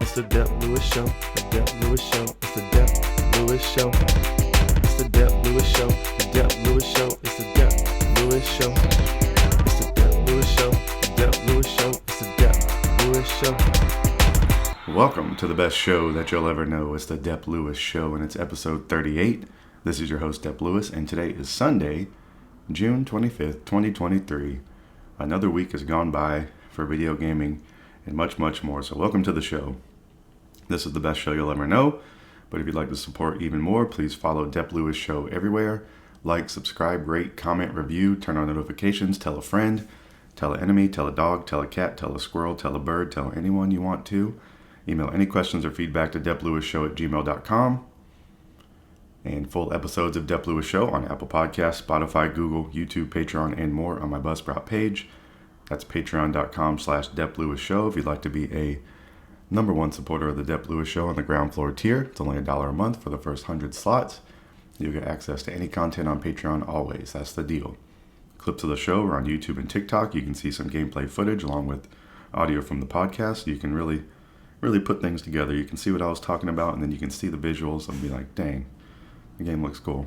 It's the Dep Lewis Show. The Dep Lewis Show. It's the Dep Lewis Show. It's the Dep Lewis Show. The Dep Lewis Show. It's the Dep Lewis Show. It's the Dep Lewis Show. The Dep Lewis Show. It's the Dep Lewis Show. Welcome to the best show that you'll ever know. It's the Dep Lewis Show, and it's episode 38. This is your host, Dep Lewis, and today is Sunday, June 25th, 2023. Another week has gone by for video gaming and much, much more. So welcome to the show. This is the best show you'll ever know. But if you'd like to support even more, please follow Dep Lewis Show everywhere. Like, subscribe, rate, comment, review, turn on notifications, tell a friend, tell an enemy, tell a dog, tell a cat, tell a squirrel, tell a bird, tell anyone you want to. Email any questions or feedback to DepLewisShow@gmail.com. And full episodes of Dep Lewis Show on Apple Podcasts, Spotify, Google, YouTube, Patreon, and more on my Buzzsprout page. That's patreon.com/DepLewisShow if you'd like to be a number one supporter of the Dep Lewis Show on the ground floor tier. It's only $1 a month for the first 100 slots. You'll get access to any content on Patreon always. That's the deal. Clips of the show are on YouTube and TikTok. You can see some gameplay footage along with audio from the podcast. You can really put things together. You can see what I was talking about, and then you can see the visuals and be like, dang, the game looks cool.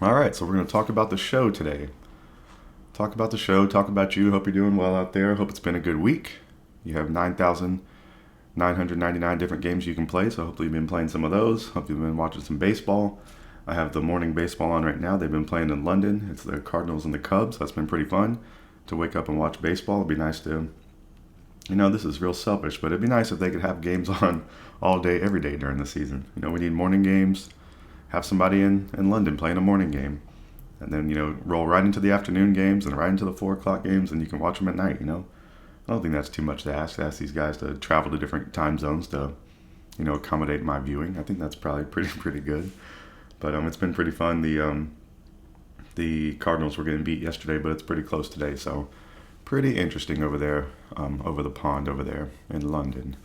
All right, so we're going to talk about the show today. Talk about the show, talk about you. Hope you're doing well out there. Hope it's been a good week. You have 9,999 different games you can play, so hopefully you've been playing some of those. Hope you've been watching some baseball. I have the morning baseball on right now. They've been playing in London. It's the Cardinals and the Cubs. That's been pretty fun to wake up and watch baseball. It'd be nice to, this is real selfish, but it'd be nice if they could have games on all day, every day during the season. We need morning games. Have somebody in London playing a morning game. And then, roll right into the afternoon games and right into the 4 o'clock games, and you can watch them at night, I don't think that's too much to ask these guys to travel to different time zones to, accommodate my viewing. I think that's probably pretty good. But it's been pretty fun. The Cardinals were getting beat yesterday, but it's pretty close today, so pretty interesting over there, over the pond over there in London.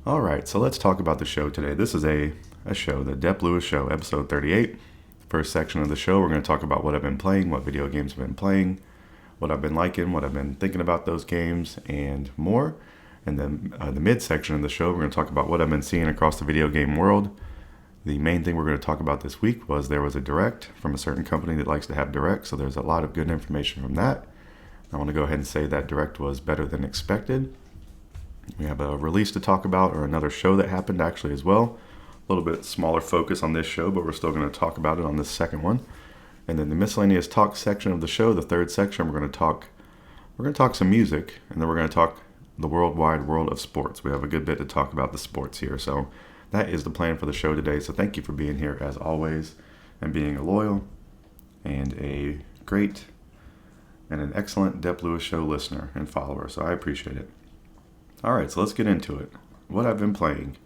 All right, so let's talk about the show today. This is a show, the Dep Lewis Show, episode 38. First section of the show, we're going to talk about what I've been playing, what video games I've been playing, what I've been liking, what I've been thinking about those games, and more. And then the mid-section of the show, we're going to talk about what I've been seeing across the video game world. The main thing we're going to talk about this week was there was a direct from a certain company that likes to have direct, so there's a lot of good information from that. I want to go ahead and say that direct was better than expected. We have a release to talk about, or another show that happened actually as well. A little bit smaller focus on this show, but we're still going to talk about it on this second one. And then the miscellaneous talk section of the show, the third section, we're going to talk some music, and then we're going to talk the worldwide world of sports. We have a good bit to talk about the sports here, so that is the plan for the show today. So thank you for being here as always, and being a loyal and a great and an excellent Dep Lewis Show listener and follower. So I appreciate it. All right, so let's get into it. What I've been playing.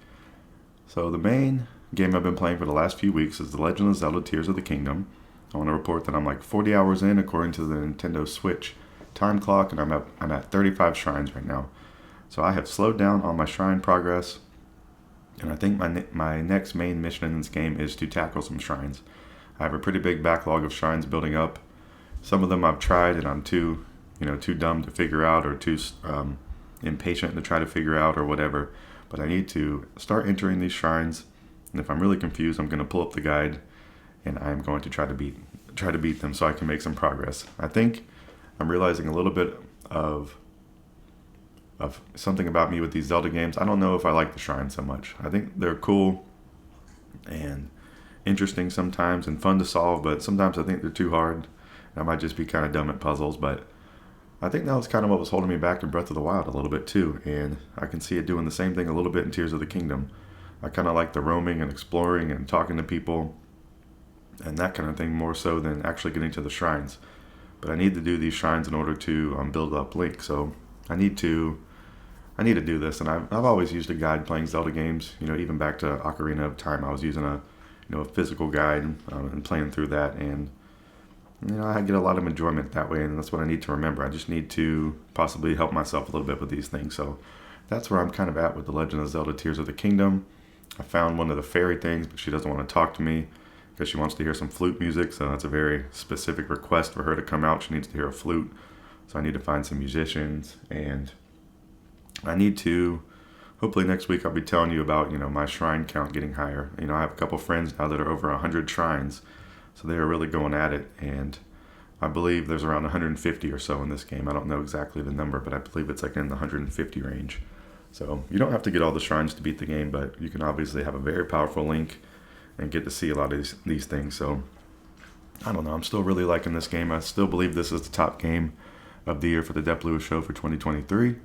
So the main game I've been playing for the last few weeks is The Legend of Zelda Tears of the Kingdom. I want to report that I'm like 40 hours in according to the Nintendo Switch time clock, and I'm at 35 shrines right now. So I have slowed down on my shrine progress, and I think my next main mission in this game is to tackle some shrines. I have a pretty big backlog of shrines building up. Some of them I've tried and I'm too dumb to figure out, or too impatient to try to figure out, or whatever. But I need to start entering these shrines, and if I'm really confused, I'm going to pull up the guide, and I'm going to try to beat them so I can make some progress. I think I'm realizing a little bit of something about me with these Zelda games. I don't know if I like the shrines so much. I think they're cool and interesting sometimes and fun to solve, but sometimes I think they're too hard. I might just be kind of dumb at puzzles, but I think that was kind of what was holding me back in Breath of the Wild a little bit too, and I can see it doing the same thing a little bit in Tears of the Kingdom. I kind of like the roaming and exploring and talking to people and that kind of thing more so than actually getting to the shrines. But I need to do these shrines in order to build up Link, so I need to do this. And I've always used a guide playing Zelda games. Even back to Ocarina of Time, I was using a physical guide and playing through that, and I get a lot of enjoyment that way, and that's what I need to remember. I just need to possibly help myself a little bit with these things. So that's where I'm kind of at with The Legend of Zelda Tears of the Kingdom. I found one of the fairy things, but she doesn't want to talk to me because she wants to hear some flute music, so that's a very specific request for her to come out. She needs to hear a flute, so I need to find some musicians, and I need to hopefully next week I'll be telling you about, my shrine count getting higher. I have a couple friends now that are over 100 shrines, so they are really going at it, and I believe there's around 150 or so in this game. I don't know exactly the number, but I believe it's like in the 150 range. So you don't have to get all the shrines to beat the game, but you can obviously have a very powerful Link and get to see a lot of these things. So I don't know. I'm still really liking this game. I still believe this is the top game of the year for the Dep Lewis Show for 2023.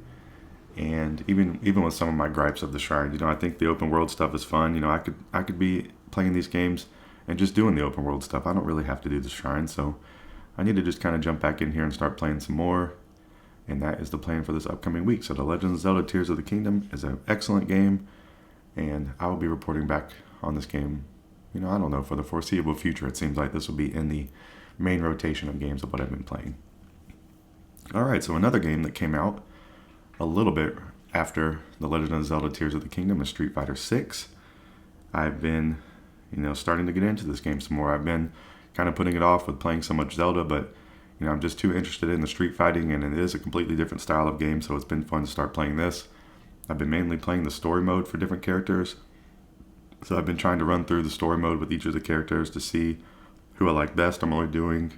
And even with some of my gripes of the shrines, I think the open world stuff is fun. I could be playing these games and just doing the open world stuff. I don't really have to do the shrines, so I need to just kind of jump back in here and start playing some more. And that is the plan for this upcoming week. So The Legend of Zelda Tears of the Kingdom is an excellent game, and I will be reporting back on this game, I don't know, for the foreseeable future. It seems like this will be in the main rotation of games of what I've been playing. All right, so another game that came out a little bit after The Legend of Zelda Tears of the Kingdom is Street Fighter 6. I've been, starting to get into this game some more. I've been kind of putting it off with playing so much Zelda, but I'm just too interested in the street fighting, and it is a completely different style of game, so it's been fun to start playing this. I've been mainly playing the story mode for different characters, so I've been trying to run through the story mode with each of the characters to see who I like best. I'm only doing,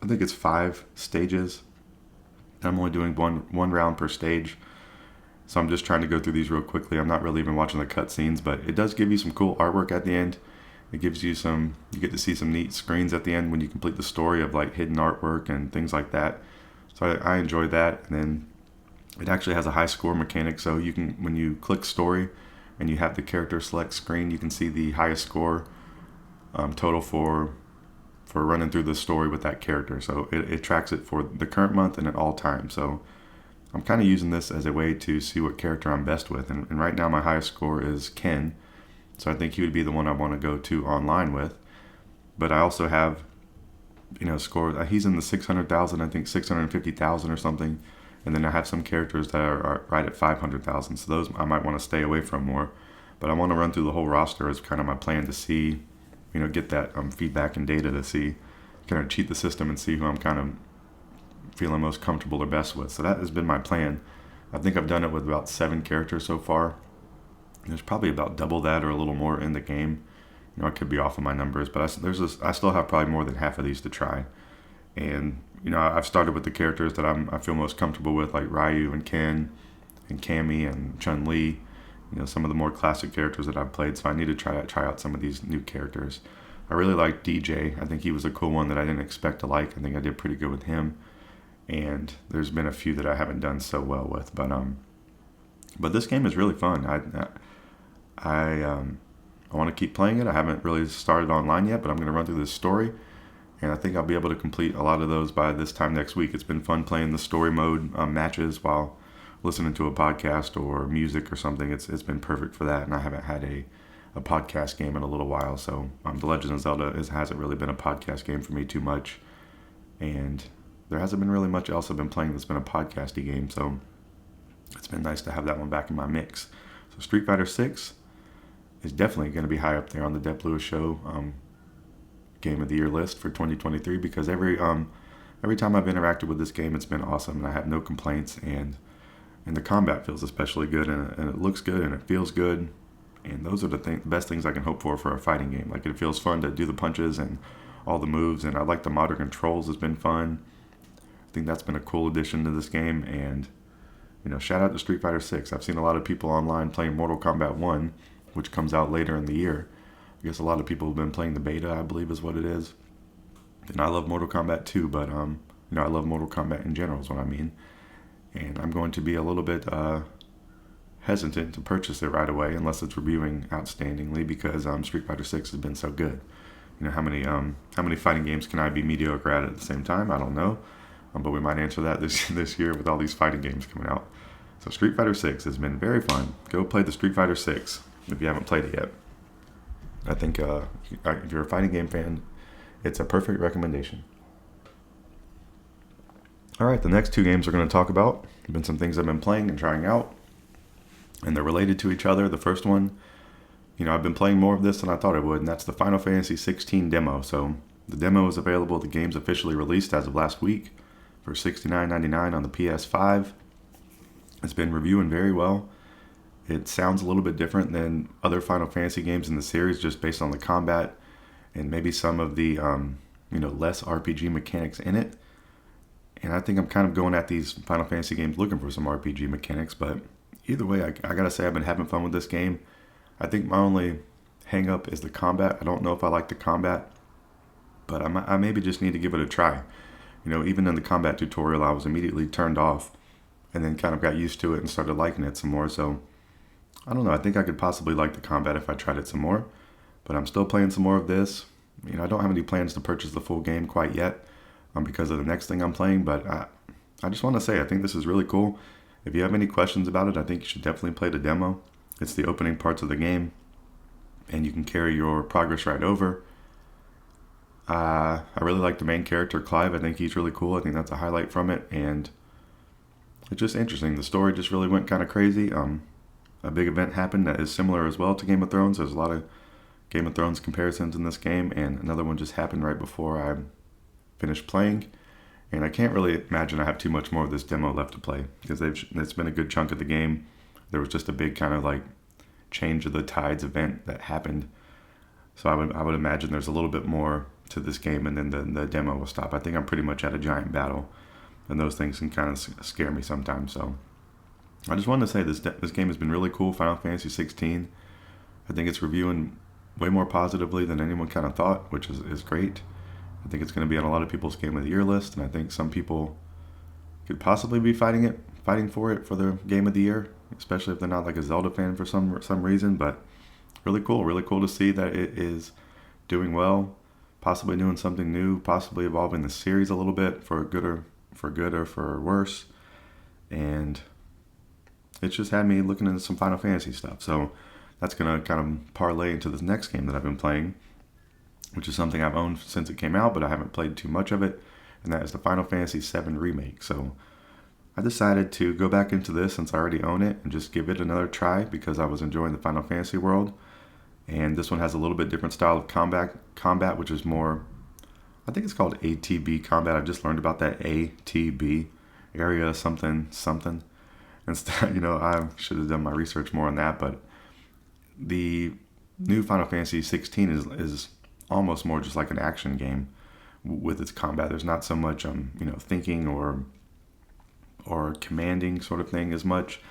I think it's 5 stages. I'm only doing one round per stage, so I'm just trying to go through these real quickly. I'm not really even watching the cutscenes, but it does give you some cool artwork at the end. It gives you you get to see some neat screens at the end when you complete the story of like hidden artwork and things like that. So I enjoy that. And then it actually has a high score mechanic, so you can, when you click story and you have the character select screen, you can see the highest score total for running through the story with that character. So it tracks it for the current month and at all times. So I'm kind of using this as a way to see what character I'm best with. And right now my highest score is Ken. So I think he would be the one I want to go to online with. But I also have, score. He's in the 600,000, I think 650,000 or something. And then I have some characters that are right at 500,000. So those I might want to stay away from more. But I want to run through the whole roster as kind of my plan to see, get that feedback and data to see, kind of cheat the system and see who I'm kind of feeling most comfortable or best with. So that has been my plan. I think I've done it with about 7 characters so far. There's probably about double that or a little more in the game. I could be off of my numbers, but I still have probably more than half of these to try. And I've started with the characters that I feel most comfortable with, like Ryu and Ken and Cammy and Chun-Li. Some of the more classic characters that I've played. So I need to try out some of these new characters. I really like DJ. I think he was a cool one that I didn't expect to like. I think I did pretty good with him. And there's been a few that I haven't done so well with, but this game is really fun. I want to keep playing it. I haven't really started online yet, but I'm going to run through this story, and I think I'll be able to complete a lot of those by this time next week. It's been fun playing the story mode matches while listening to a podcast or music or something. It's been perfect for that, and I haven't had a podcast game in a little while, so The Legend of Zelda hasn't really been a podcast game for me too much, and there hasn't been really much else I've been playing that's been a podcasty game, so it's been nice to have that one back in my mix. So Street Fighter 6 is definitely going to be high up there on the Dep Lewis Show Game of the Year list for 2023, because every time I've interacted with this game, it's been awesome, and I have no complaints, and the combat feels especially good, and it looks good, and it feels good, and those are the best things I can hope for a fighting game. Like, it feels fun to do the punches and all the moves, and I like the modern controls. It's been fun. I think that's been a cool addition to this game, and shout out to Street Fighter 6. I've seen a lot of people online playing Mortal Kombat 1, which comes out later in the year. I guess a lot of people have been playing the beta, I believe is what it is. And I love Mortal Kombat 2, but I love Mortal Kombat in general is what I mean. And I'm going to be a little bit hesitant to purchase it right away unless it's reviewing outstandingly, because Street Fighter 6 has been so good. How many fighting games can I be mediocre at the same time? I don't know. But we might answer that this year with all these fighting games coming out. So Street Fighter 6 has been very fun. Go play the Street Fighter 6 if you haven't played it yet. I think if you're a fighting game fan, it's a perfect recommendation. All right, the next 2 games we're going to talk about have been some things I've been playing and trying out, and they're related to each other. The first one, I've been playing more of this than I thought I would, and that's the Final Fantasy 16 demo. So the demo is available. The game's officially released as of last week for $69.99 on the PS5. It's been reviewing very well. It sounds a little bit different than other Final Fantasy games in the series, just based on the combat and maybe some of the less RPG mechanics in it. And I think I'm kind of going at these Final Fantasy games looking for some RPG mechanics. But either way, I gotta say I've been having fun with this game. I think my only hang up is the combat. I don't know if I like the combat, but I maybe just need to give it a try. Even in the combat tutorial, I was immediately turned off and then kind of got used to it and started liking it some more. So I don't know. I think I could possibly like the combat if I tried it some more, but I'm still playing some more of this. I don't have any plans to purchase the full game quite yet because of the next thing I'm playing, but I just want to say I think this is really cool. If you have any questions about it, I think you should definitely play the demo. It's the opening parts of the game, and you can carry your progress right over. I really like the main character, Clive. I think he's really cool. I think that's a highlight from it, and it's just interesting. The story just really went kind of crazy. A big event happened that is similar as well to Game of Thrones. There's a lot of Game of Thrones comparisons in this game, and another one just happened right before I finished playing. And I can't really imagine I have too much more of this demo left to play because it's been a good chunk of the game. There was just a big kind of like change of the tides event that happened. So I would imagine there's a little bit more to this game, and then the demo will stop. I think I'm pretty much at a giant battle, and those things can kind of scare me sometimes. So I just wanted to say this game has been really cool. Final Fantasy 16. I think it's reviewing way more positively than anyone kind of thought, which is great. I think it's going to be on a lot of people's Game of the Year list, and I think some people could possibly be fighting for it for their Game of the Year, especially if they're not like a Zelda fan for some reason. But really cool to see that it is doing well, possibly doing something new, possibly evolving the series a little bit for good or for worse. And it's just had me looking into some Final Fantasy stuff. So that's going to kind of parlay into this next game that I've been playing, which is something I've owned since it came out, but I haven't played too much of it, and that is the Final Fantasy VII Remake. So I decided to go back into this since I already own it and just give it another try because I was enjoying the Final Fantasy world. And this one has a little bit different style of combat, which is more, I think it's called ATB combat. I've just learned about that ATB, area something. Instead, I should have done my research more on that, but the new Final Fantasy 16 is almost more just like an action game with its combat. There's not so much thinking or commanding sort of thing as much,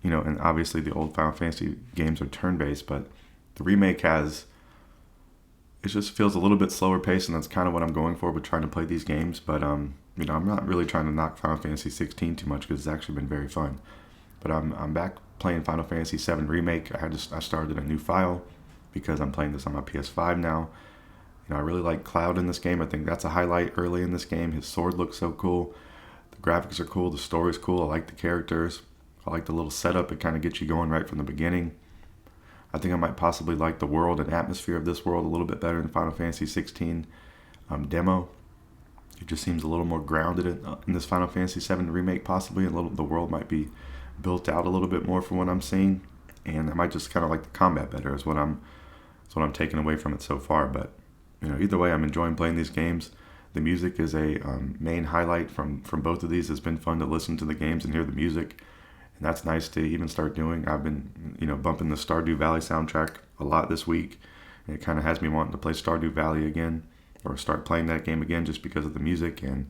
and obviously the old Final Fantasy games are turn-based, but the remake it just feels a little bit slower paced, and that's kind of what I'm going for with trying to play these games. But I'm not really trying to knock Final Fantasy 16 too much because it's actually been very fun. But I'm back playing Final Fantasy 7 Remake. I started a new file because I'm playing this on my PS5 now. I really like Cloud in this game. I think that's a highlight early in this game. His sword looks so cool. The graphics are cool. The story's cool. I like the characters. I like the little setup. It kind of gets you going right from the beginning. I think I might possibly like the world and atmosphere of this world a little bit better than Final Fantasy 16 demo. It just seems a little more grounded in this Final Fantasy 7 Remake possibly. The world might be built out a little bit more from what I'm seeing. And I might just kind of like the combat better is what I'm taking away from it so far. But either way, I'm enjoying playing these games. The music is a main highlight from both of these. It's been fun to listen to the games and hear the music, and that's nice to even start doing. I've been bumping the Stardew Valley soundtrack a lot this week, and it kind of has me wanting to play Stardew Valley again or start playing that game again just because of the music and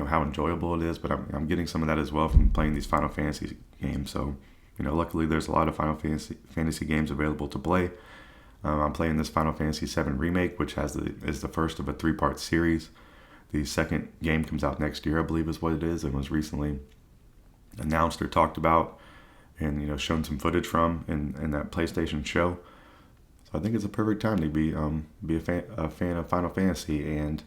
how enjoyable it is. But I'm getting some of that as well from playing these Final Fantasy games. So luckily there's a lot of Final Fantasy games available to play. I'm playing this Final Fantasy VII Remake, which is the first of a 3-part series. The second game comes out next year, I believe is what it is. It was recently announced or talked about and shown some footage from in that PlayStation show. So I think it's a perfect time to be a fan of Final Fantasy. And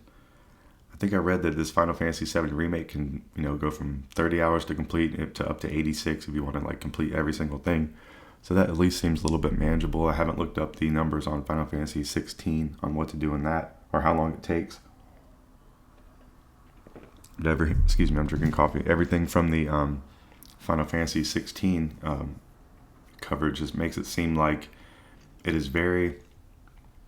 I think I read that this Final Fantasy VII Remake can go from 30 hours to complete to up to 86 if you want to complete every single thing. So that at least seems a little bit manageable. I haven't looked up the numbers on Final Fantasy 16 on what to do in that or how long it takes. But excuse me, I'm drinking coffee. Everything from the Final Fantasy 16 coverage just makes it seem like it is very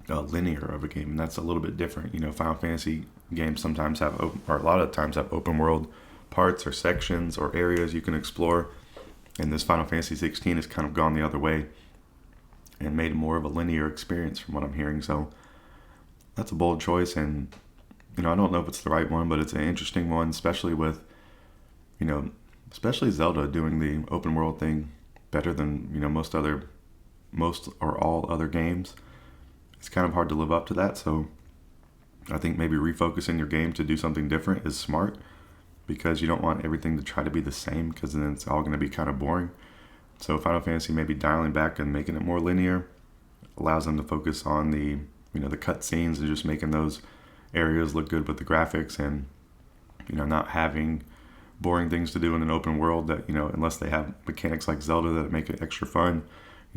linear of a game, and that's a little bit different. Final Fantasy games sometimes or a lot of times have open world parts or sections or areas you can explore. And this Final Fantasy 16 has kind of gone the other way and made more of a linear experience from what I'm hearing. So that's a bold choice, and I don't know if it's the right one, but it's an interesting one, especially with especially Zelda doing the open world thing better than most or all other games. It's kind of hard to live up to that, so I think maybe refocusing your game to do something different is smart, because you don't want everything to try to be the same, because then it's all going to be kind of boring. So Final Fantasy maybe dialing back and making it more linear allows them to focus on the the cut scenes and just making those areas look good with the graphics, and not having boring things to do in an open world that unless they have mechanics like Zelda that make it extra fun.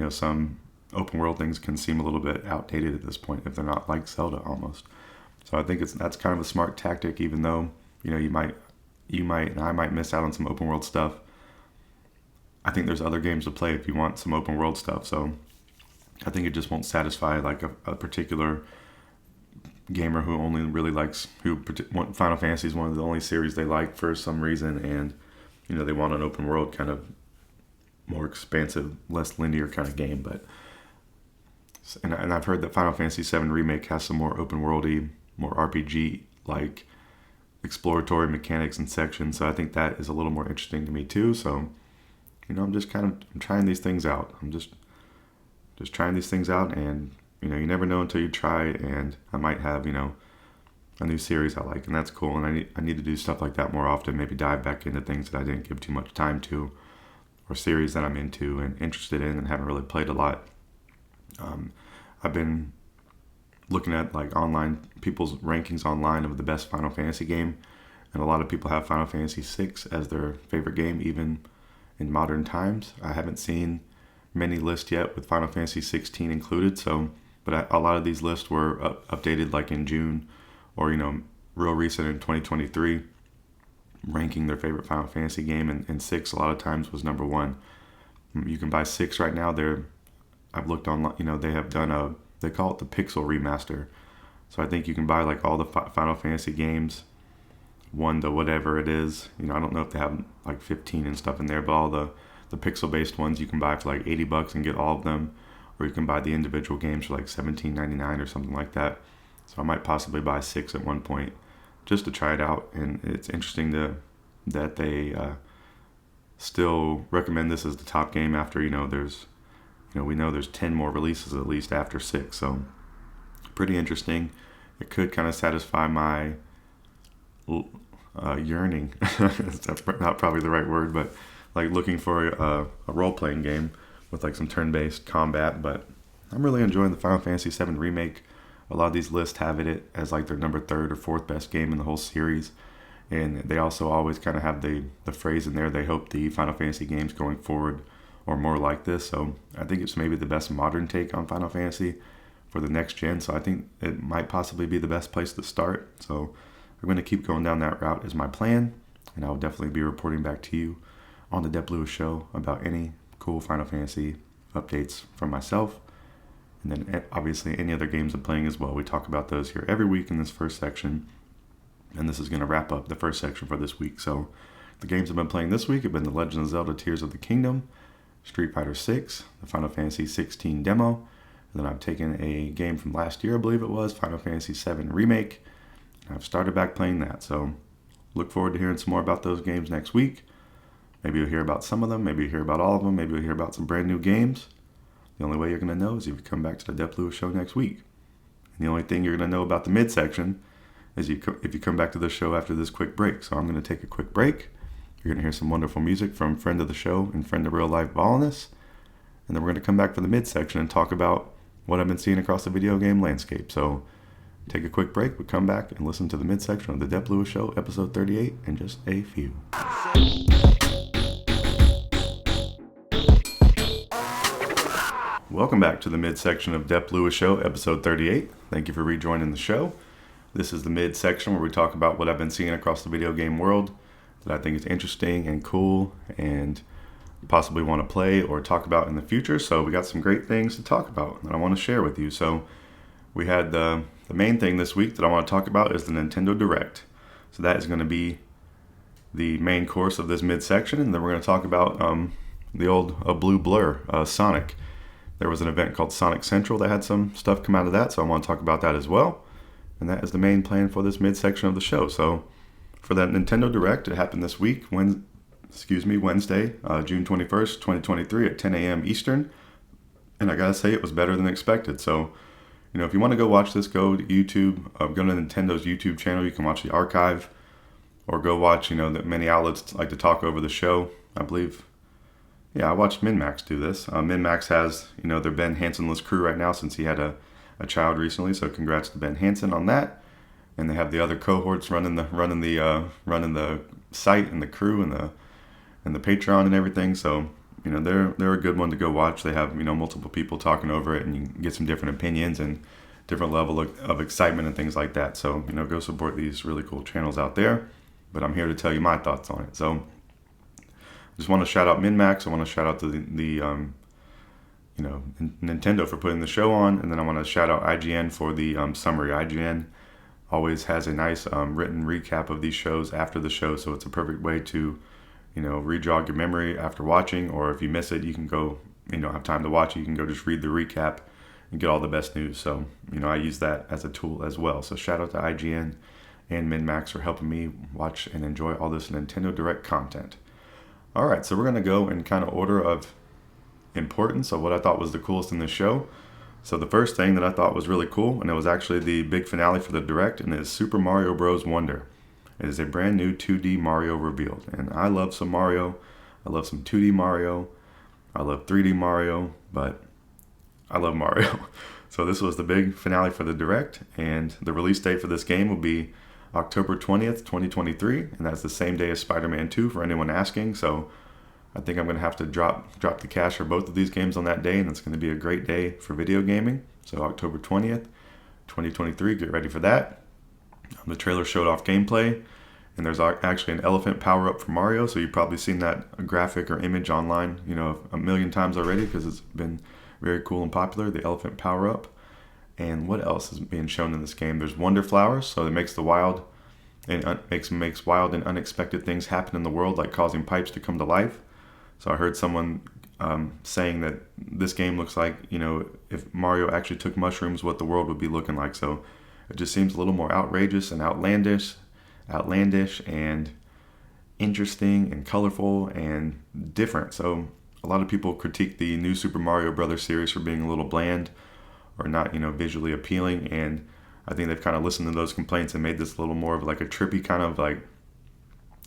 Some open world things can seem a little bit outdated at this point if they're not like Zelda almost. So I think that's kind of a smart tactic, even though you might and I might miss out on some open world stuff. I think there's other games to play if you want some open world stuff. So I think it just won't satisfy like a particular gamer who only really likes Final Fantasy is one of the only series they like for some reason, and they want an open world kind of more expansive, less linear kind of game. But and I've heard that Final Fantasy VII Remake has some more open worldy, more RPG like exploratory mechanics and sections. So I think that is a little more interesting to me too. So I'm just I'm trying these things out. I'm just trying these things out, and you never know until you try, and I might have a new series I like, and that's cool. And I need to do stuff like that more often, maybe dive back into things that I didn't give too much time to, or series that I'm into and interested in and haven't really played a lot. I've been looking at like online people's rankings online of the best Final Fantasy game, and a lot of people have Final Fantasy VI as their favorite game, even in modern times. I haven't seen many lists yet with Final Fantasy 16 included, but a lot of these lists were updated like in June, or real recent in 2023, ranking their favorite Final Fantasy game, and 6 a lot of times was number 1. You can buy 6 right now. I've looked online, they have done they call it the Pixel Remaster. So I think you can buy like all the Final Fantasy games, 1 to whatever it is. I don't know if they have like 15 and stuff in there, but all the pixel-based ones you can buy for like $80 and get all of them, or you can buy the individual games for like $17.99 or something like that. So I might possibly buy 6 at one point just to try it out, and it's interesting that they still recommend this as the top game after there's we know there's 10 more releases at least after 6. So pretty interesting. It could kind of satisfy my yearning. That's not probably the right word, but like looking for a role-playing game with like some turn-based combat. But I'm really enjoying the Final Fantasy VII Remake. A lot of these lists have it as like their number 3rd or 4th best game in the whole series, and they also always kind of have the phrase in there, they hope the Final Fantasy games going forward are more like this. So I think it's maybe the best modern take on Final Fantasy for the next gen, so I think it might possibly be the best place to start. So we're going to keep going down that route is my plan, and I'll definitely be reporting back to you on the Dep Lewis Show about any cool Final Fantasy updates from myself, and then obviously any other games I'm playing as well. We talk about those here every week in this first section, and this is going to wrap up the first section for this week. So the games I've been playing this week have been The Legend of Zelda Tears of the Kingdom, Street Fighter 6, the Final Fantasy 16 demo, and then I've taken a game from last year, I believe it was, Final Fantasy 7 Remake, and I've started back playing that. So look forward to hearing some more about those games next week. Maybe you'll hear about some of them, maybe you'll hear about all of them, maybe you'll hear about some brand new games. The only way you're going to know is if you come back to the Dep Lewis Show next week. And the only thing you're going to know about the midsection is if you come back to the show after this quick break. So I'm going to take a quick break. You're going to hear some wonderful music from friend of the show and friend of real life Ballinus. And then we're going to come back for the midsection and talk about what I've been seeing across the video game landscape. So take a quick break, we come back and listen to the midsection of the Dep Lewis Show, episode 38, in just a few. Welcome back to the midsection of Dep Lewis Show, episode 38. Thank you for rejoining the show. This is the midsection where we talk about what I've been seeing across the video game world that I think is interesting and cool and possibly want to play or talk about in the future. So we got some great things to talk about that I want to share with you. So we had the main thing this week that I want to talk about is the Nintendo Direct. So that is going to be the main course of this midsection, and then we're going to talk about the old blue blur, Sonic. There was an event called Sonic Central that had some stuff come out of that, so I want to talk about that as well. And that is the main plan for this midsection of the show. So for that Nintendo Direct, it happened this week, Wednesday, June 21st, 2023 at 10 a.m. Eastern. And I gotta say, it was better than expected. So, if you want to go watch this, go to YouTube, go to Nintendo's YouTube channel. You can watch the archive, or go watch, that many outlets like to talk over the show. I believe, I watched MinMax do this. MinMax has, their Ben Hansenless crew right now since he had a child recently. So congrats to Ben Hansen on that. And they have the other cohorts running the site and the crew and the Patreon and everything. So they're a good one to go watch. They have multiple people talking over it, and you can get some different opinions and different level of excitement and things like that. So go support these really cool channels out there. But I'm here to tell you my thoughts on it. So just want to shout out MinMax. I want to shout out to the Nintendo for putting the show on, and then I want to shout out IGN for the summary. IGN always has a nice written recap of these shows after the show, so it's a perfect way to re-jog your memory after watching, or if you miss it, you can go, don't have time to watch it, you can go just read the recap and get all the best news. So, I use that as a tool as well. So shout out to IGN and MinMax for helping me watch and enjoy all this Nintendo Direct content. All right, so we're going to go in kind of order of importance of what I thought was the coolest in this show. So the first thing that I thought was really cool, and it was actually the big finale for the Direct, and it is Super Mario Bros. Wonder. It is a brand new 2D Mario revealed. And I love some Mario. I love some 2D Mario. I love 3D Mario, but I love Mario. So this was the big finale for the Direct, and the release date for this game will be October 20th, 2023, and that's the same day as Spider-Man 2 for anyone asking. So I think I'm going to have to drop the cash for both of these games on that day, and it's going to be a great day for video gaming. So October 20th, 2023, get ready for that. The trailer showed off gameplay, and there's actually an elephant power-up for Mario, so you've probably seen that graphic or image online, a million times already, because it's been very cool and popular, the elephant power-up. And what else is being shown in this game? There's Wonder Flowers, so it makes makes wild and unexpected things happen in the world, like causing pipes to come to life. So I heard someone saying that this game looks like, if Mario actually took mushrooms, what the world would be looking like. So it just seems a little more outrageous and outlandish and interesting and colorful and different. So a lot of people critique the new Super Mario Brothers series for being a little bland or not, visually appealing. And I think they've kind of listened to those complaints and made this a little more of like a trippy kind of like,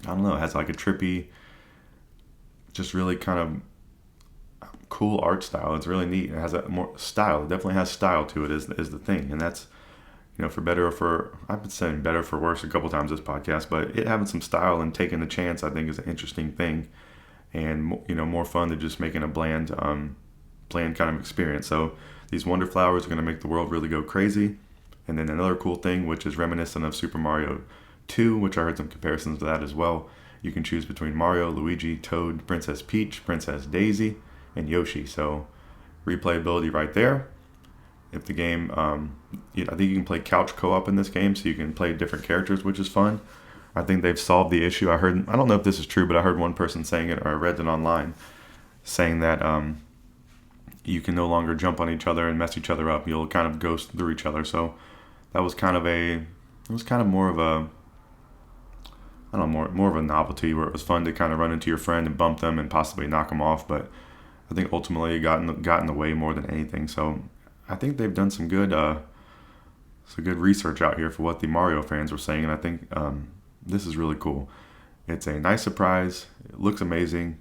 I don't know, it has like a trippy, just really kind of cool art style. It's really neat. It has a more style. It definitely has style to it is the thing. And that's, for better or for, I've been saying better for worse a couple times this podcast, but it having some style and taking the chance, I think, is an interesting thing, and more fun than just making a bland kind of experience. So these Wonder Flowers are going to make the world really go crazy. And then another cool thing, which is reminiscent of Super Mario 2, which I heard some comparisons to that as well. You can choose between Mario, Luigi, Toad, Princess Peach, Princess Daisy, and Yoshi. So replayability right there. If the game, I think you can play couch co-op in this game, so you can play different characters, which is fun. I think they've solved the issue. I don't know if this is true, but I heard one person saying it, or I read it online, saying that you can no longer jump on each other and mess each other up. You'll kind of ghost through each other. So that was kind of more of a, I don't know, more of a novelty, where it was fun to kind of run into your friend and bump them and possibly knock them off. But I think ultimately it got in the way more than anything. So I think they've done some good research out here for what the Mario fans were saying, and I think this is really cool. It's a nice surprise. It looks amazing.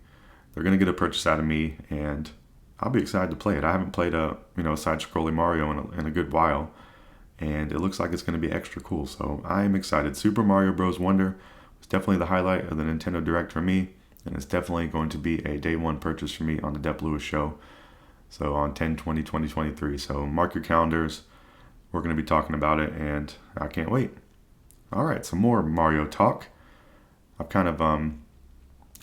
They're gonna get a purchase out of me, and I'll be excited to play it. I haven't played a side-scrolling Mario in a good while, and it looks like it's gonna be extra cool. So I am excited. Super Mario Bros. Wonder was definitely the highlight of the Nintendo Direct for me, and it's definitely going to be a day one purchase for me on the Dep Lewis Show. So on 10/20/2023. So mark your calendars. We're going to be talking about it, and I can't wait. All right, some more Mario talk. I've kind of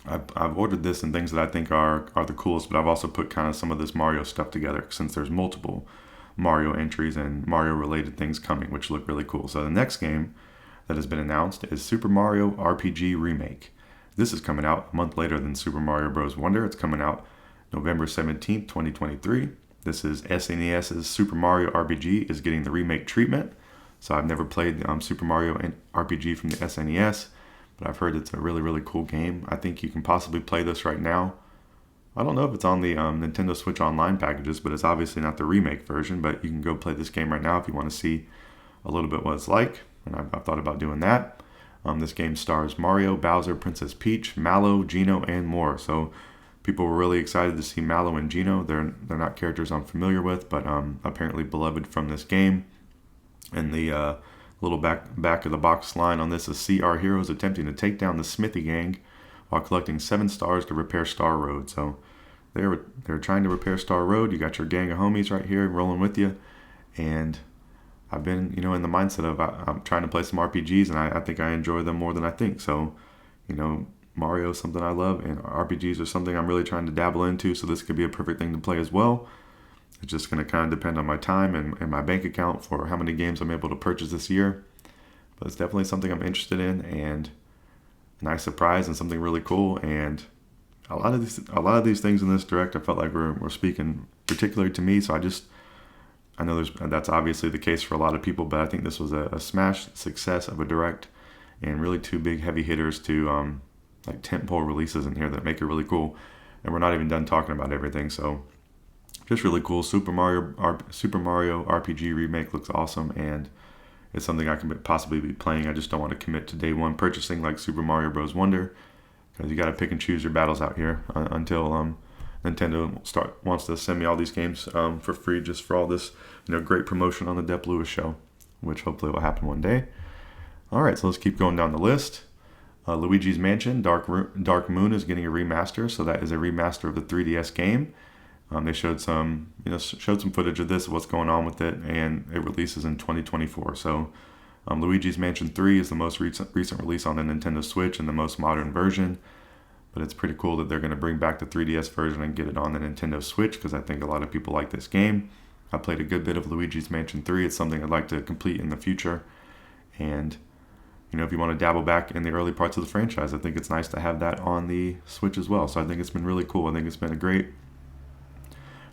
I've ordered this and things that I think are the coolest, but I've also put kind of some of this Mario stuff together since there's multiple Mario entries and Mario related things coming, which look really cool. So the next game that has been announced is Super Mario RPG Remake. This is coming out a month later than Super Mario Bros. Wonder. It's coming out November 17th, 2023. This is SNES's Super Mario RPG is getting the remake treatment. So I've never played Super Mario RPG from the SNES, but I've heard it's a really, really cool game. I think you can possibly play this right now. I don't know if it's on the Nintendo Switch Online packages, but it's obviously not the remake version, but you can go play this game right now if you want to see a little bit what it's like, and I've thought about doing that. This game stars Mario, Bowser, Princess Peach, Mallow, Geno, and more. So people were really excited to see Mallow and Geno. They're not characters I'm familiar with, but apparently beloved from this game. And the little back of the box line on this is, see our heroes attempting to take down the Smithy gang while collecting 7 stars to repair Star Road. So they're trying to repair Star Road. You got your gang of homies right here rolling with you, and I've been, in the mindset of I'm trying to play some RPGs, and I think I enjoy them more than I think. So, Mario is something I love, and RPGs are something I'm really trying to dabble into, so this could be a perfect thing to play as well. It's just going to kind of depend on my time and my bank account for how many games I'm able to purchase this year. But it's definitely something I'm interested in, and a nice surprise and something really cool. And a lot of these things in this direct, I felt like were speaking particularly to me. So I know that's obviously the case for a lot of people, but I think this was a smash success of a direct, and really 2 big heavy hitters to like tentpole releases in here that make it really cool. And we're not even done talking about everything, so just really cool. Super Mario RPG remake looks awesome, and it's something I can possibly be playing. I just don't want to commit to day one purchasing like Super Mario Bros. Wonder, because you got to pick and choose your battles out here until Nintendo wants to send me all these games for free, just for all this great promotion on the Dep Lewis Show, which hopefully will happen one day. All right, so let's keep going down the list. Luigi's Mansion Dark Moon is getting a remaster, so that is a remaster of the 3DS game. They showed some footage of this, what's going on with it, and it releases in 2024. So Luigi's Mansion 3 is the most recent release on the Nintendo Switch and the most modern version. But it's pretty cool that they're going to bring back the 3DS version and get it on the Nintendo Switch, because I think a lot of people like this game. I played a good bit of Luigi's Mansion 3. It's something I'd like to complete in the future. And, if you want to dabble back in the early parts of the franchise, I think it's nice to have that on the Switch as well. So I think it's been really cool. I think it's been a great...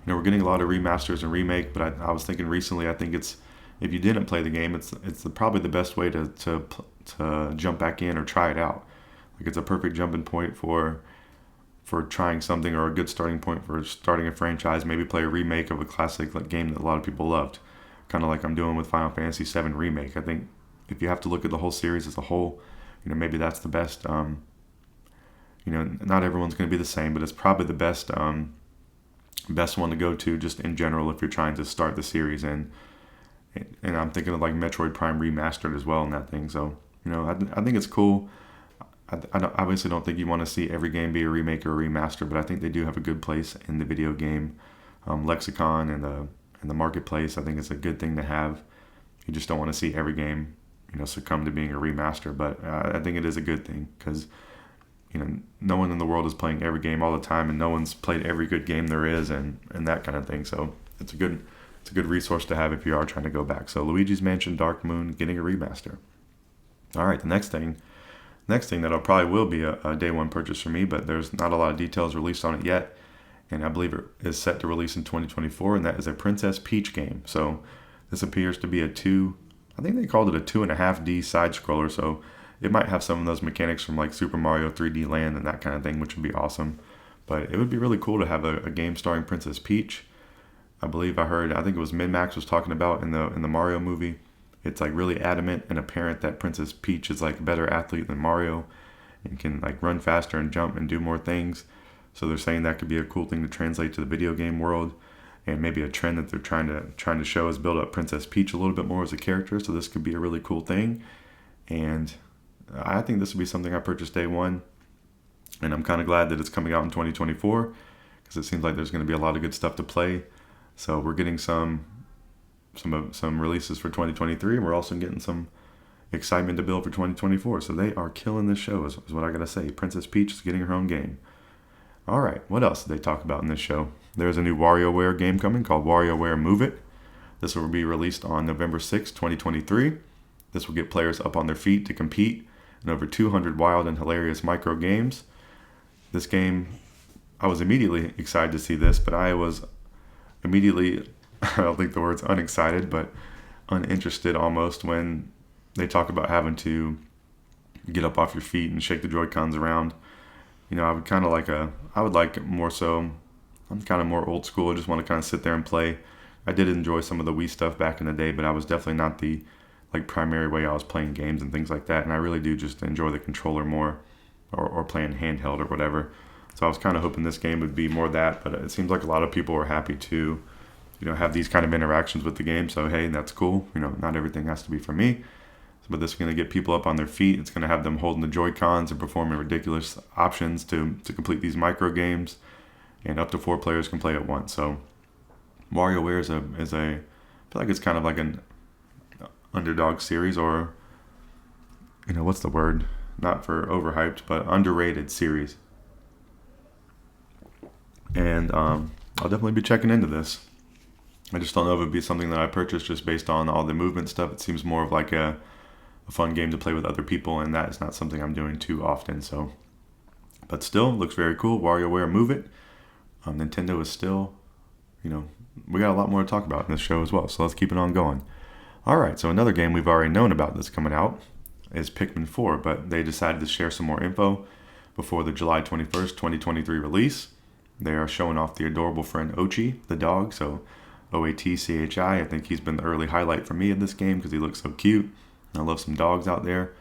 we're getting a lot of remasters and remake, but I was thinking recently, I think if you didn't play the game, it's probably the best way to jump back in or try it out. Like, it's a perfect jumping point for trying something, or a good starting point for starting a franchise. Maybe play a remake of a classic game that a lot of people loved, kind of like I'm doing with Final Fantasy VII Remake. I think if you have to look at the whole series as a whole, maybe that's the best. Not everyone's going to be the same, but it's probably the best one to go to just in general if you're trying to start the series. And I'm thinking of like Metroid Prime Remastered as well in that thing. So I think it's cool. I obviously don't think you want to see every game be a remake or a remaster, but I think they do have a good place in the video game lexicon and the marketplace. I think it's a good thing to have. You just don't want to see every game succumb to being a remaster, but I think it is a good thing, because no one in the world is playing every game all the time, and no one's played every good game there is, and that kind of thing. So it's a good resource to have if you are trying to go back. So Luigi's Mansion Dark Moon getting a remaster. All right, the next thing that probably will be a day one purchase for me, but there's not a lot of details released on it yet, and I believe it is set to release in 2024, and that is a Princess Peach game. So this appears to be I think they called it a 2.5D side scroller, so it might have some of those mechanics from like Super Mario 3D Land and that kind of thing, which would be awesome. But it would be really cool to have a game starring Princess Peach. I think it was Min-Max was talking about in the Mario movie. It's like really adamant and apparent that Princess Peach is like a better athlete than Mario and can like run faster and jump and do more things. So they're saying that could be a cool thing to translate to the video game world, and maybe a trend that they're trying to show is build up Princess Peach a little bit more as a character. So this could be a really cool thing, and I think this would be something I purchased day one, and I'm kind of glad that it's coming out in 2024, because it seems like there's going to be a lot of good stuff to play. So we're getting some releases for 2023, and we're also getting some excitement to build for 2024. So they are killing this show, is what I gotta say. Princess Peach is getting her own game. All right, what else did they talk about in this show? There's a new WarioWare game coming called WarioWare Move It. This will be released on November 6, 2023. This will get players up on their feet to compete and over 200 wild and hilarious micro games. This game, I was immediately excited to see this, but I was immediately, I don't think the word's unexcited, but uninterested almost when they talk about having to get up off your feet and shake the Joy-Cons around. I would like more so, I'm kind of more old school. I just want to kind of sit there and play. I did enjoy some of the Wii stuff back in the day, but I was definitely not the primary way I was playing games and things like that. And I really do just enjoy the controller more, or playing handheld or whatever. So I was kind of hoping this game would be more that, but it seems like a lot of people are happy to, have these kind of interactions with the game. So hey, that's cool. Not everything has to be for me. But this is going to get people up on their feet. It's going to have them holding the Joy-Cons and performing ridiculous options to complete these micro games. And up to 4 players can play at once. So WarioWare is I feel like it's kind of like an underdog series, or, what's the word? Not for overhyped, but underrated series. And I'll definitely be checking into this. I just don't know if it would be something that I purchased just based on all the movement stuff. It seems more of like a fun game to play with other people, and that is not something I'm doing too often. So, but still, looks very cool. WarioWare Move It. Nintendo is still, we got a lot more to talk about in this show as well. So let's keep it on going. All right, so another game we've already known about that's coming out is Pikmin 4, but they decided to share some more info before the July 21st, 2023 release. They are showing off the adorable friend Ochi, the dog. So Oatchi. I think he's been the early highlight for me in this game because he looks so cute. I love some dogs out there.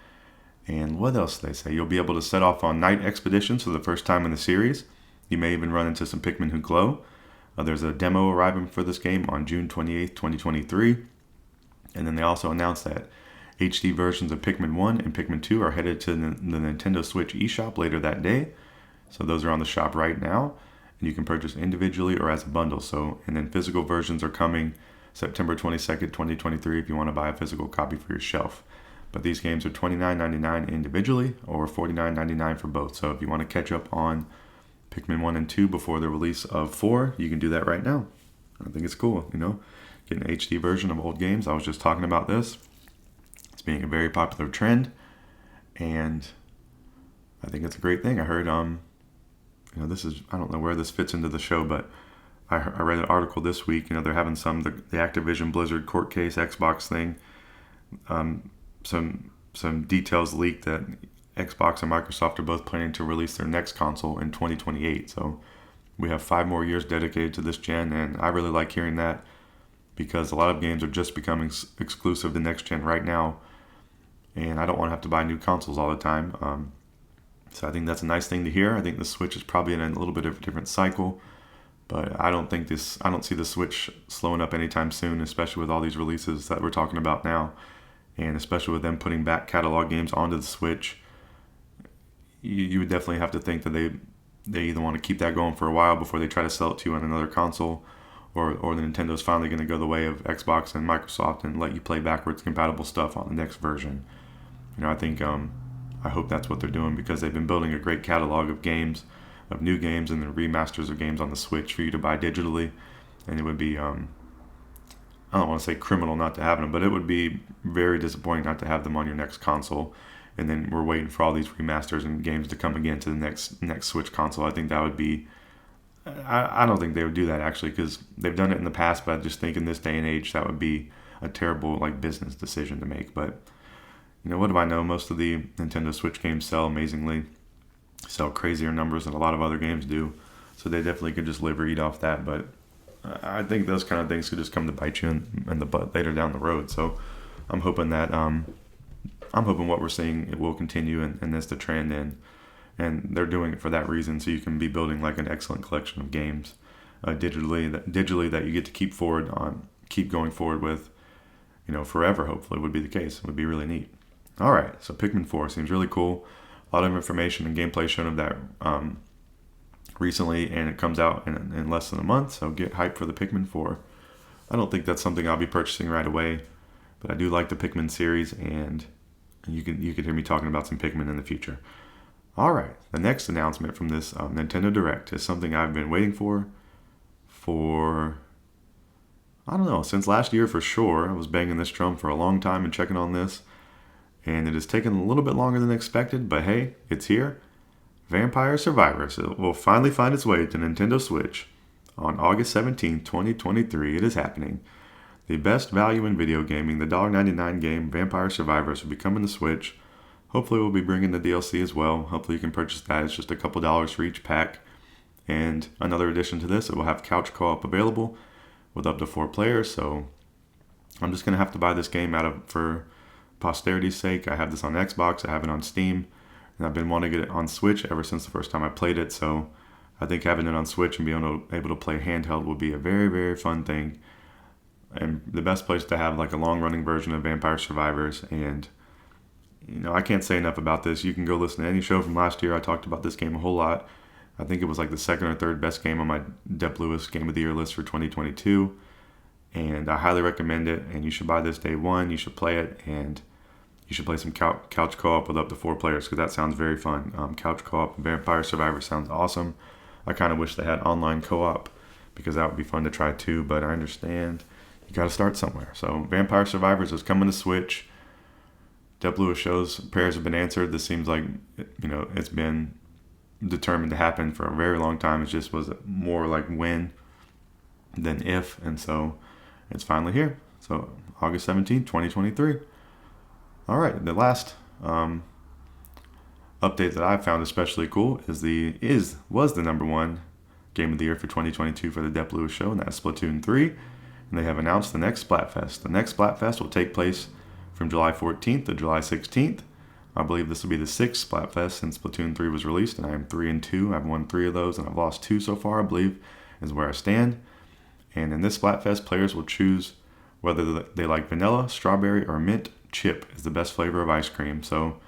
And what else do they say? You'll be able to set off on night expeditions for the first time in the series. You may even run into some Pikmin who glow. There's a demo arriving for this game on June 28th, 2023. And then they also announced that HD versions of Pikmin 1 and Pikmin 2 are headed to the Nintendo Switch eShop later that day. So those are on the shop right now. And you can purchase individually or as a bundle. And then physical versions are coming September 22nd, 2023 if you want to buy a physical copy for your shelf. But these games are $29.99 individually or $49.99 for both. So if you want to catch up on Pikmin 1 and 2 before the release of 4, you can do that right now. I think it's cool, get an HD version of old games. I was just talking about this. It's being a very popular trend, and I think it's a great thing. I heard, this is, I don't know where this fits into the show, but I read an article this week. They're having the Activision Blizzard court case Xbox thing. Some details leaked that Xbox and Microsoft are both planning to release their next console in 2028. So we have 5 more years dedicated to this gen, and I really like hearing that because a lot of games are just becoming exclusive to next gen right now, and I don't want to have to buy new consoles all the time. So I think that's a nice thing to hear. I think the Switch is probably in a little bit of a different cycle, but I don't see the Switch slowing up anytime soon, especially with all these releases that we're talking about now, and especially with them putting back catalog games onto the Switch. You would definitely have to think that they either want to keep that going for a while before they try to sell it to you on another console, or the Nintendo's finally going to go the way of Xbox and Microsoft and let you play backwards compatible stuff on the next version. I think I hope that's what they're doing because they've been building a great catalog of games, of new games, and then remasters of games on the Switch for you to buy digitally. And it would be, I don't want to say criminal not to have them, but it would be very disappointing not to have them on your next console. And then we're waiting for all these remasters and games to come again to the next Switch console. I think that would be, I don't think they would do that actually because they've done it in the past, but I just think in this day and age that would be a terrible business decision to make. But what do I know? Most of the Nintendo Switch games sell amazingly, sell crazier numbers than a lot of other games do. So they definitely could just live or eat off that. But I think those kind of things could just come to bite you in the butt later down the road. So I'm hoping that what we're seeing it will continue and that's the trend, and they're doing it for that reason, so you can be building an excellent collection of games digitally that you get to keep going forward with, forever. Hopefully, would be the case. It would be really neat. All right, so Pikmin 4 seems really cool. A lot of information and gameplay shown of that recently, and it comes out in less than a month. So get hyped for the Pikmin 4. I don't think that's something I'll be purchasing right away, but I do like the Pikmin series, and you could hear me talking about some Pikmin in the future. All right, the next announcement from this Nintendo Direct is something I've been waiting for I don't know, since last year for sure. I was banging this drum for a long time and checking on this, and it has taken a little bit longer than expected, but hey, it's here. Vampire Survivors will finally find its way to Nintendo Switch on August 17, 2023. It is happening. The best value in video gaming, the $1.99 game Vampire Survivors will be coming to Switch. Hopefully we'll be bringing the DLC as well. Hopefully you can purchase that. It's just a couple dollars for each pack. And another addition to this, it will have couch co-op available with up to 4 players. So I'm just going to have to buy this game for posterity's sake. I have this on Xbox. I have it on Steam. And I've been wanting to get it on Switch ever since the first time I played it. So I think having it on Switch and being able to play handheld will be a very, very fun thing. And the best place to have like a long-running version of Vampire Survivors. And, I can't say enough about this. You can go listen to any show from last year. I talked about this game a whole lot. I think it was like the second or third best game on my Dep Lewis Game of the Year list for 2022. And I highly recommend it. And you should buy this day one. You should play it. And you should play some couch co-op with up to 4 players because that sounds very fun. Couch co-op Vampire Survivor sounds awesome. I kind of wish they had online co-op because that would be fun to try too. But I understand. You got to start somewhere. So Vampire Survivors is coming to Switch. Dep Lewis Show's prayers have been answered. This seems like, it's been determined to happen for a very long time. It just was more like when than if. And so it's finally here. So August 17th, 2023. All right. The last update that I found especially cool was the number one game of the year for 2022 for the Dep Lewis Show, and that's Splatoon 3. And they have announced the next Splatfest. The next Splatfest will take place from July 14th to July 16th. I believe this will be the 6th Splatfest since Splatoon 3 was released, and I am 3-2. I've won 3 of those, and I've lost 2 so far, I believe, is where I stand. And in this Splatfest, players will choose whether they like vanilla, strawberry, or mint chip is the best flavor of ice cream. So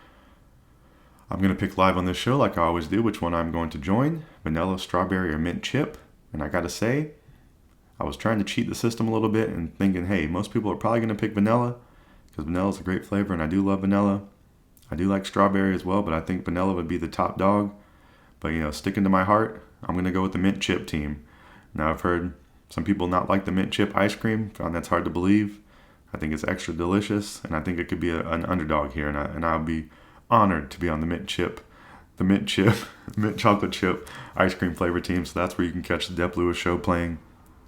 I'm going to pick live on this show like I always do which one I'm going to join, vanilla, strawberry, or mint chip. And I got to say, I was trying to cheat the system a little bit and thinking, hey, most people are probably going to pick vanilla because vanilla is a great flavor and I do love vanilla. I do like strawberry as well, but I think vanilla would be the top dog. But, sticking to my heart, I'm going to go with the mint chip team. Now, I've heard some people not like the mint chip ice cream. Found that's hard to believe. I think it's extra delicious, and I think it could be an underdog here, and I'll be honored to be on the mint chocolate chip ice cream flavor team. So that's where you can catch the Dep Lewis Show playing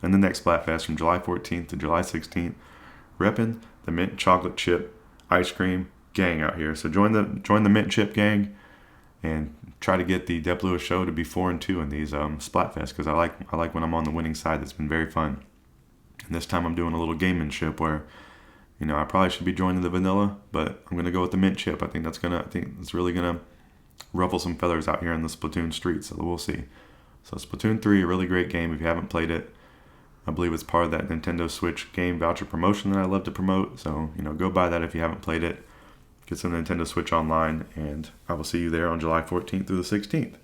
in the next Splatfest from July 14th to July 16th, repping the mint chocolate chip ice cream gang out here. So join the mint chip gang and try to get the Dep Lewis Show to be 4-2 in these Splatfests because I like when I'm on the winning side. That's been very fun. And this time I'm doing a little gamemanship where I probably should be joining the vanilla, but I'm gonna go with the mint chip. I think it's really gonna ruffle some feathers out here in the Splatoon streets. So we'll see. So Splatoon 3, a really great game if you haven't played it. I believe it's part of that Nintendo Switch game voucher promotion that I love to promote. So go buy that if you haven't played it. Get some Nintendo Switch Online, and I will see you there on July 14th through the 16th.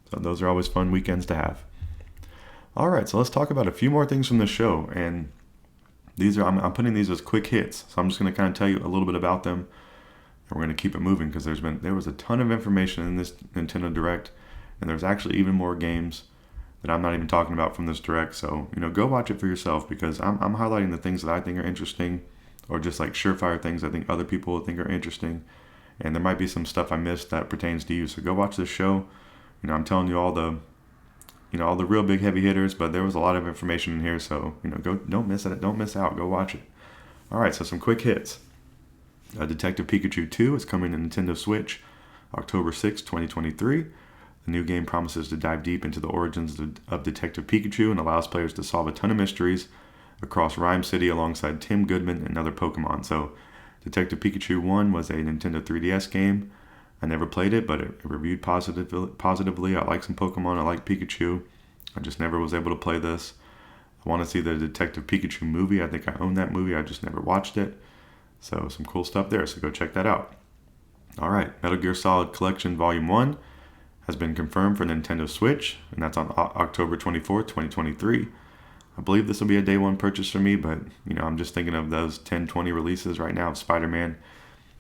So those are always fun weekends to have. All right, so let's talk about a few more things from the show, and I'm putting these as quick hits. So I'm just going to kind of tell you a little bit about them, and we're going to keep it moving because there was a ton of information in this Nintendo Direct, and there's actually even more games that I'm not even talking about from this Direct. So go watch it for yourself because I'm highlighting the things that I think are interesting, or just like surefire things I think other people will think are interesting, and there might be some stuff I missed that pertains to you. So go watch this show. I'm telling you all the real big heavy hitters, but there was a lot of information in here, so don't miss it. Don't miss out. Go watch it. All right, so some quick hits. Detective Pikachu 2 is coming to Nintendo Switch October 6, 2023. The new game promises to dive deep into the origins of Detective Pikachu and allows players to solve a ton of mysteries across Rhyme City alongside Tim Goodman and other Pokemon. So Detective Pikachu 1 was a Nintendo 3DS game. I never played it, but it reviewed positively. I like some Pokemon. I like Pikachu. I just never was able to play this. I want to see the Detective Pikachu movie. I think I own that movie. I just never watched it. So some cool stuff there. So go check that out. All right. Metal Gear Solid Collection Volume 1 has been confirmed for Nintendo Switch, and that's on October 24th, 2023. I believe this will be a day one purchase for me, but I'm just thinking of those 10-20 releases right now of Spider-Man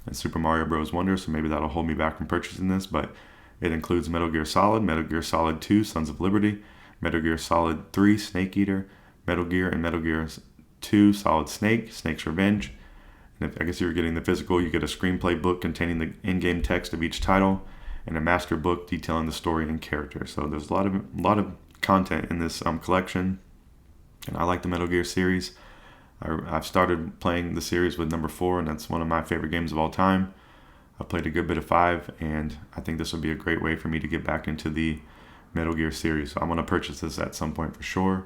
and Super Mario Bros. Wonder, so maybe that'll hold me back from purchasing this, but it includes Metal Gear Solid, Metal Gear Solid 2, Sons of Liberty, Metal Gear Solid 3, Snake Eater, Metal Gear, and Metal Gear 2, Solid Snake, Snake's Revenge, And if I guess you were getting the physical, you get a screenplay book containing the in-game text of each title, and a master book detailing the story and character. So there's a lot of content in this collection, and I like the Metal Gear series. I've started playing the series with number 4, and that's one of my favorite games of all time. I played a good bit of 5, and I think this would be a great way for me to get back into the Metal Gear series. So I'm going to purchase this at some point for sure.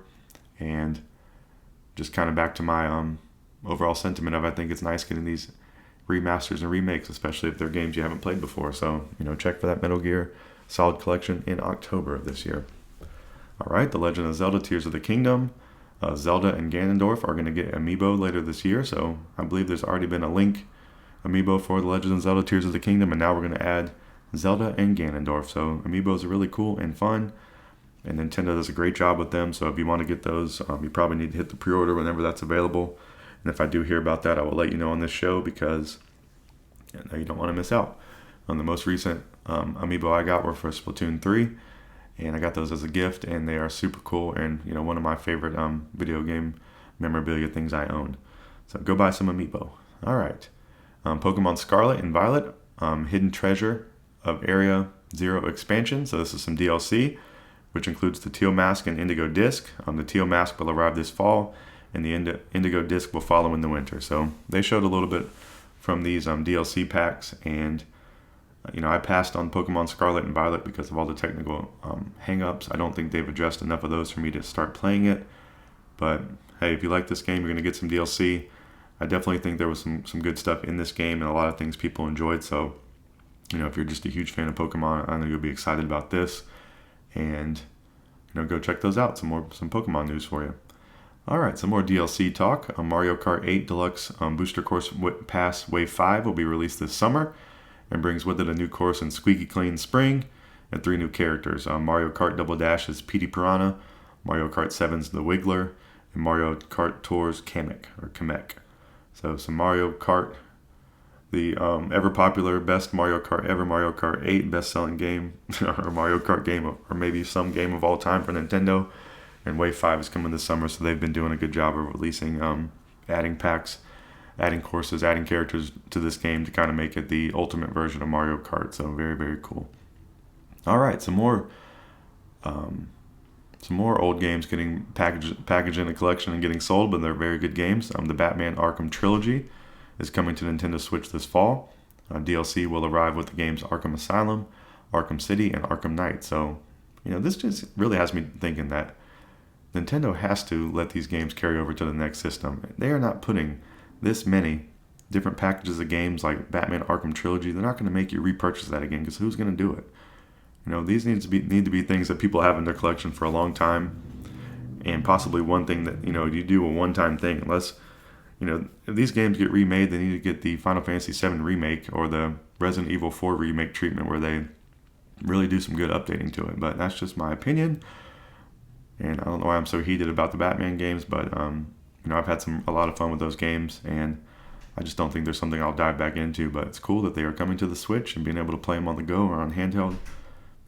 And just kind of back to my overall sentiment of, I think it's nice getting these remasters and remakes, especially if they're games you haven't played before. So, check for that Metal Gear Solid Collection in October of this year. All right, The Legend of Zelda Tears of the Kingdom. Zelda and Ganondorf are going to get Amiibo later this year. So I believe there's already been a Link Amiibo for The Legend of Zelda Tears of the Kingdom, and now we're going to add Zelda and Ganondorf. So Amiibos are really cool and fun, and Nintendo does a great job with them. So if you want to get those, you probably need to hit the pre-order whenever that's available. And if I do hear about that, I will let you know on this show, because you don't want to miss out. On the most recent Amiibo I got were for Splatoon 3, and I got those as a gift, and they are super cool, and one of my favorite video game memorabilia things I own. So go buy some Amiibo. All right. Pokemon Scarlet and Violet, Hidden Treasure of Area Zero expansion. So this is some DLC, which includes the Teal Mask and Indigo Disc. The Teal Mask will arrive this fall, and the Indigo Disc will follow in the winter. So they showed a little bit from these DLC packs, and I passed on Pokemon Scarlet and Violet because of all the technical hang-ups. I don't think they've addressed enough of those for me to start playing it. But hey, if you like this game, you're going to get some DLC. I definitely think there was some good stuff in this game, and a lot of things people enjoyed. So, if you're just a huge fan of Pokemon, I know you'll be excited about this. And, go check those out. Some Pokemon news for you. All right, some more DLC talk. Mario Kart 8 Deluxe Booster Course Pass Wave 5 will be released this summer, and brings with it a new course in Squeaky Clean Spring and 3 new characters. Mario Kart Double Dash is Petey Piranha, Mario Kart 7's The Wiggler, and Mario Kart Tour's Kamek. So some Mario Kart, the ever popular best Mario Kart ever, Mario Kart 8, best-selling game, or Mario Kart game, or maybe some game of all time for Nintendo. And Wave 5 is coming this summer, so they've been doing a good job of releasing, adding packs, adding courses, adding characters to this game to kind of make it the ultimate version of Mario Kart. So very, very cool. All right, some more old games getting packaged in a collection and getting sold, but they're very good games. The Batman Arkham Trilogy is coming to Nintendo Switch this fall. DLC will arrive with the games Arkham Asylum, Arkham City, and Arkham Knight. So, this just really has me thinking that Nintendo has to let these games carry over to the next system. They are not putting this many different packages of games like Batman Arkham Trilogy. They're not going to make you repurchase that again, because who's going to do it? These need to be things that people have in their collection for a long time, and possibly one thing that you do a one-time thing. Unless if these games get remade, they need to get the Final Fantasy VII remake or the Resident Evil 4 remake treatment, where they really do some good updating to it. But that's just my opinion, and I don't know why I'm so heated about the Batman games, but I've had a lot of fun with those games, and I just don't think there's something I'll dive back into. But it's cool that they are coming to the Switch and being able to play them on the go or on handheld.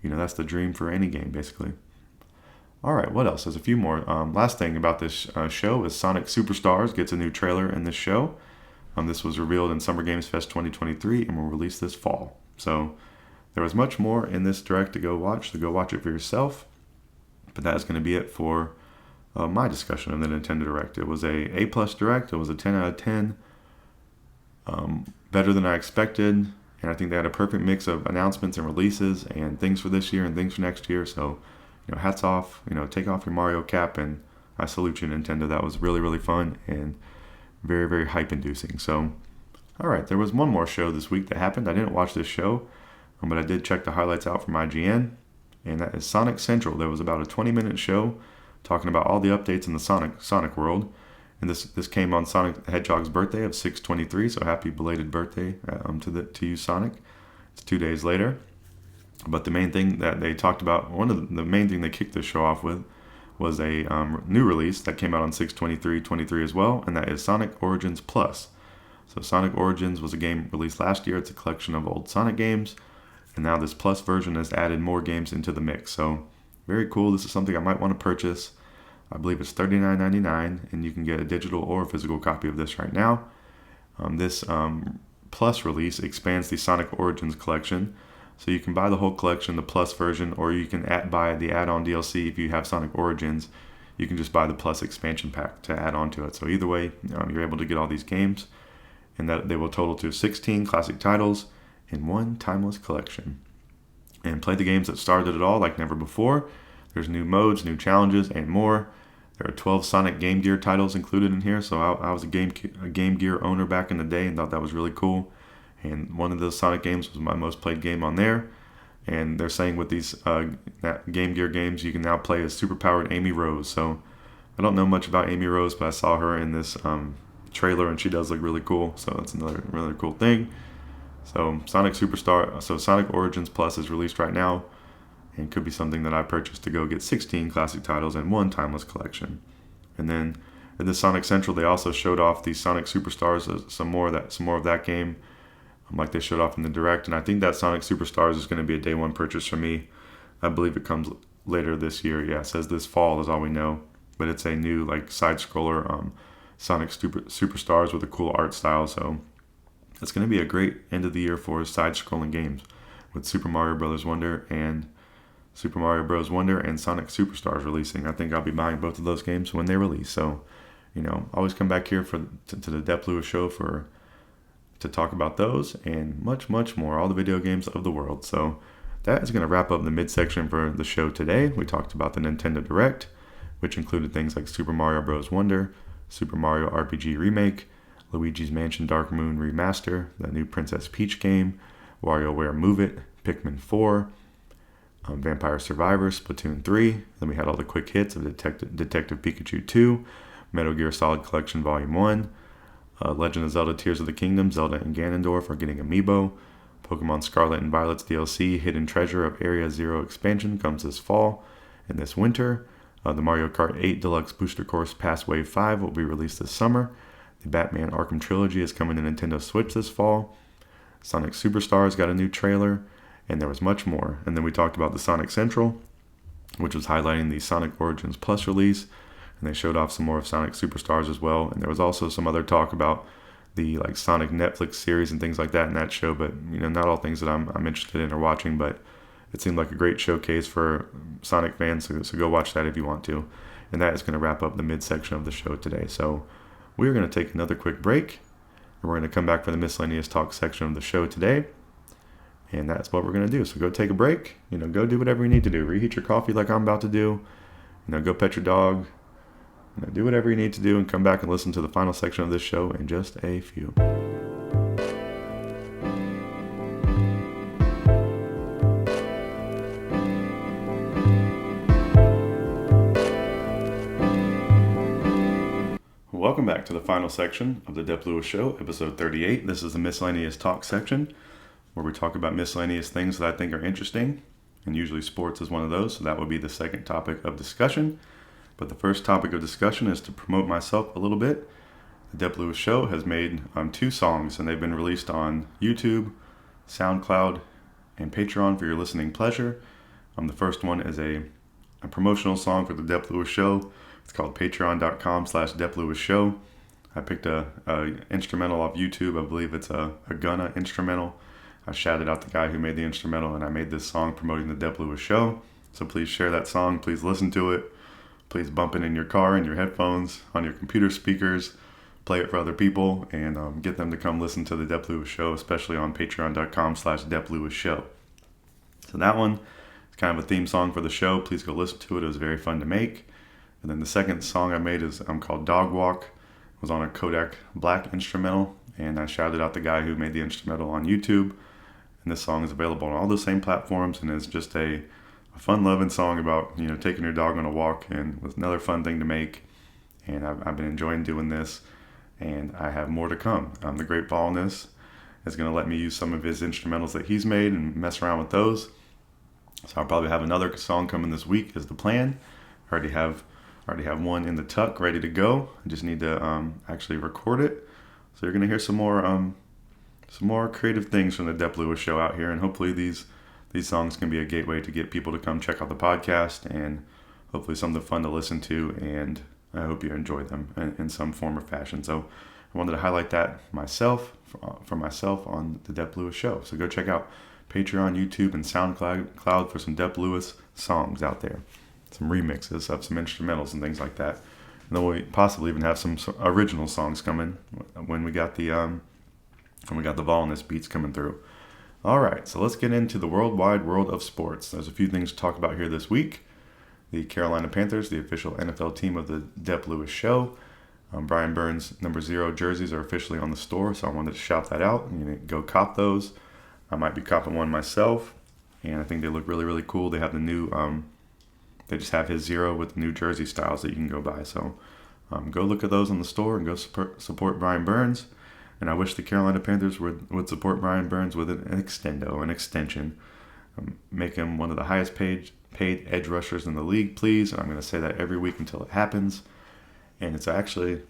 That's the dream for any game, basically. All right, what else? There's a few more. Last thing about this show is Sonic Superstars gets a new trailer in this show. This was revealed in Summer Games Fest 2023 and will release this fall. So there was much more in this direct to go watch it for yourself. But that is going to be it for my discussion of the Nintendo Direct. It was a A+ Direct. It was a 10 out of 10. Better than I expected. And I think they had a perfect mix of announcements and releases and things for this year and things for next year. So, hats off. Take off your Mario cap, and I salute you, Nintendo. That was really, really fun and very, very hype-inducing. So, all right, there was one more show this week that happened. I didn't watch this show, but I did check the highlights out from IGN, and that is Sonic Central. There was about a 20-minute show talking about all the updates in the Sonic world. And this came on Sonic the Hedgehog's birthday of 6/23, so happy belated birthday to you, Sonic. It's 2 days later. But the main thing that they talked about, the main thing they kicked this show off with, was a new release that came out on 6/23/23 as well, and that is Sonic Origins Plus. So Sonic Origins was a game released last year. It's a collection of old Sonic games, and now this Plus version has added more games into the mix. So very cool. This is something I might want to purchase. I believe it's $39.99, and you can get a digital or a physical copy of this right now. This Plus release expands the Sonic Origins collection. So you can buy the whole collection, the Plus version, or you can buy the add-on DLC if you have Sonic Origins. You can just buy the Plus expansion pack to add on to it. So either way, you're able to get all these games, and that they will total to 16 classic titles in one timeless collection. And play the games that started it all like never before. There's new modes, new challenges, and more. There are 12 Sonic Game Gear titles included in here. So I was a Game Gear owner back in the day and thought that was really cool. And one of those Sonic games was my most played game on there. And they're saying with these Game Gear games, you can now play as superpowered Amy Rose. So I don't know much about Amy Rose, but I saw her in this trailer, and she does look really cool. So that's another really cool thing. So Sonic Origins Plus is released right now, and could be something that I purchased to go get 16 classic titles in one timeless collection. And then at the Sonic Central, they also showed off the Sonic Superstars, some more of that game, like they showed off in the Direct. And I think that Sonic Superstars is going to be a day one purchase for me. I believe it comes later this year. Yeah, it says this fall is all we know. But it's a new side scroller Sonic Superstars with a cool art style. So it's going to be a great end of the year for side scrolling games with Super Mario Bros. Wonder and Sonic Superstars releasing. I think I'll be buying both of those games when they release. So, always come back here to the Dep Lewis Show to talk about those and much, much more, all the video games of the world. So that is going to wrap up the midsection for the show today. We talked about the Nintendo Direct, which included things like Super Mario Bros. Wonder, Super Mario RPG Remake, Luigi's Mansion Dark Moon Remaster, the new Princess Peach game, WarioWare Move It, Pikmin 4, Vampire Survivors, Splatoon 3. Then we had all the quick hits of Detective Pikachu 2, Metal Gear Solid Collection Volume 1, Legend of Zelda Tears of the Kingdom, Zelda and Ganondorf are getting Amiibo, Pokemon Scarlet and Violet's DLC, Hidden Treasure of Area Zero expansion comes this fall and this winter. The Mario Kart 8 Deluxe Booster Course Pass Wave 5 will be released this summer. The Batman Arkham Trilogy is coming to Nintendo Switch this fall. Sonic Superstars got a new trailer, and there was much more. And then we talked about the Sonic Central, which was highlighting the Sonic Origins Plus release, and they showed off some more of Sonic Superstars as well. And there was also some other talk about the Sonic Netflix series and things like that in that show, but not all things that I'm interested in or watching, but it seemed like a great showcase for Sonic fans, so go watch that if you want to. And that is going to wrap up the midsection of the show today. So we're going to take another quick break, and we're going to come back for the miscellaneous talk section of the show today. And that's what we're going to do. So go take a break, go do whatever you need to do. Reheat your coffee like I'm about to do, go pet your dog, do whatever you need to do, and come back and listen to the final section of this show in just a few. Welcome back to the final section of the Dep Lewis Show, episode 38. This is the miscellaneous talk section, where we talk about miscellaneous things that I think are interesting, and usually sports is one of those, so that would be the second topic of discussion. But the first topic of discussion is to promote myself a little bit. The Dep Lewis Show has made 2 songs, and they've been released on YouTube, SoundCloud, and Patreon for your listening pleasure. The first one is a promotional song for the Dep Lewis Show. It's called patreon.com/DepLewisShow. I picked a instrumental off YouTube. I believe it's a Gunna instrumental. I shouted out the guy who made the instrumental, and I made this song promoting the Dep Lewis Show. So please share that song. Please listen to it. Please bump it in your car, in your headphones, on your computer speakers. Play it for other people, and get them to come listen to the Dep Lewis Show, especially on patreon.com/DepLewisShow. So that one is kind of a theme song for the show. Please go listen to it. It was very fun to make. And then the second song I made is called Dog Walk. It was on a Kodak Black instrumental, and I shouted out the guy who made the instrumental on YouTube. And this song is available on all the same platforms, and it's just a fun-loving song about taking your dog on a walk, and it was another fun thing to make. And I've been enjoying doing this, and I have more to come. The Great Ballness is going to let me use some of his instrumentals that he's made and mess around with those. So I'll probably have another song coming this week is the plan. I already have one in the tuck ready to go. I just need to actually record it. So you're going to hear some more creative things from the Dep Lewis Show out here, and hopefully these songs can be a gateway to get people to come check out the podcast, and hopefully something fun to listen to, and I hope you enjoy them in some form or fashion. So I wanted to highlight that myself for myself on the Dep Lewis Show. So go check out Patreon, YouTube, and SoundCloud for some Dep Lewis songs out there, some remixes of some instrumentals and things like that. And then we'll possibly even have some original songs coming when we got the Volness beats coming through. All right, so let's get into the worldwide world of sports. There's a few things to talk about here this week. The Carolina Panthers, the official NFL team of the Dep Lewis Show. Brian Burns' number 0 jerseys are officially on the store, so I wanted to shout that out. You know, go cop those. I might be copping one myself, and I think they look really, really cool. They have the new, they just have his 0 with the new jersey styles that you can go buy. So go look at those in the store and go support Brian Burns. And I wish the Carolina Panthers would support Brian Burns with an extension. Make him one of the highest paid edge rushers in the league, please. And I'm going to say that every week until it happens. And it's actually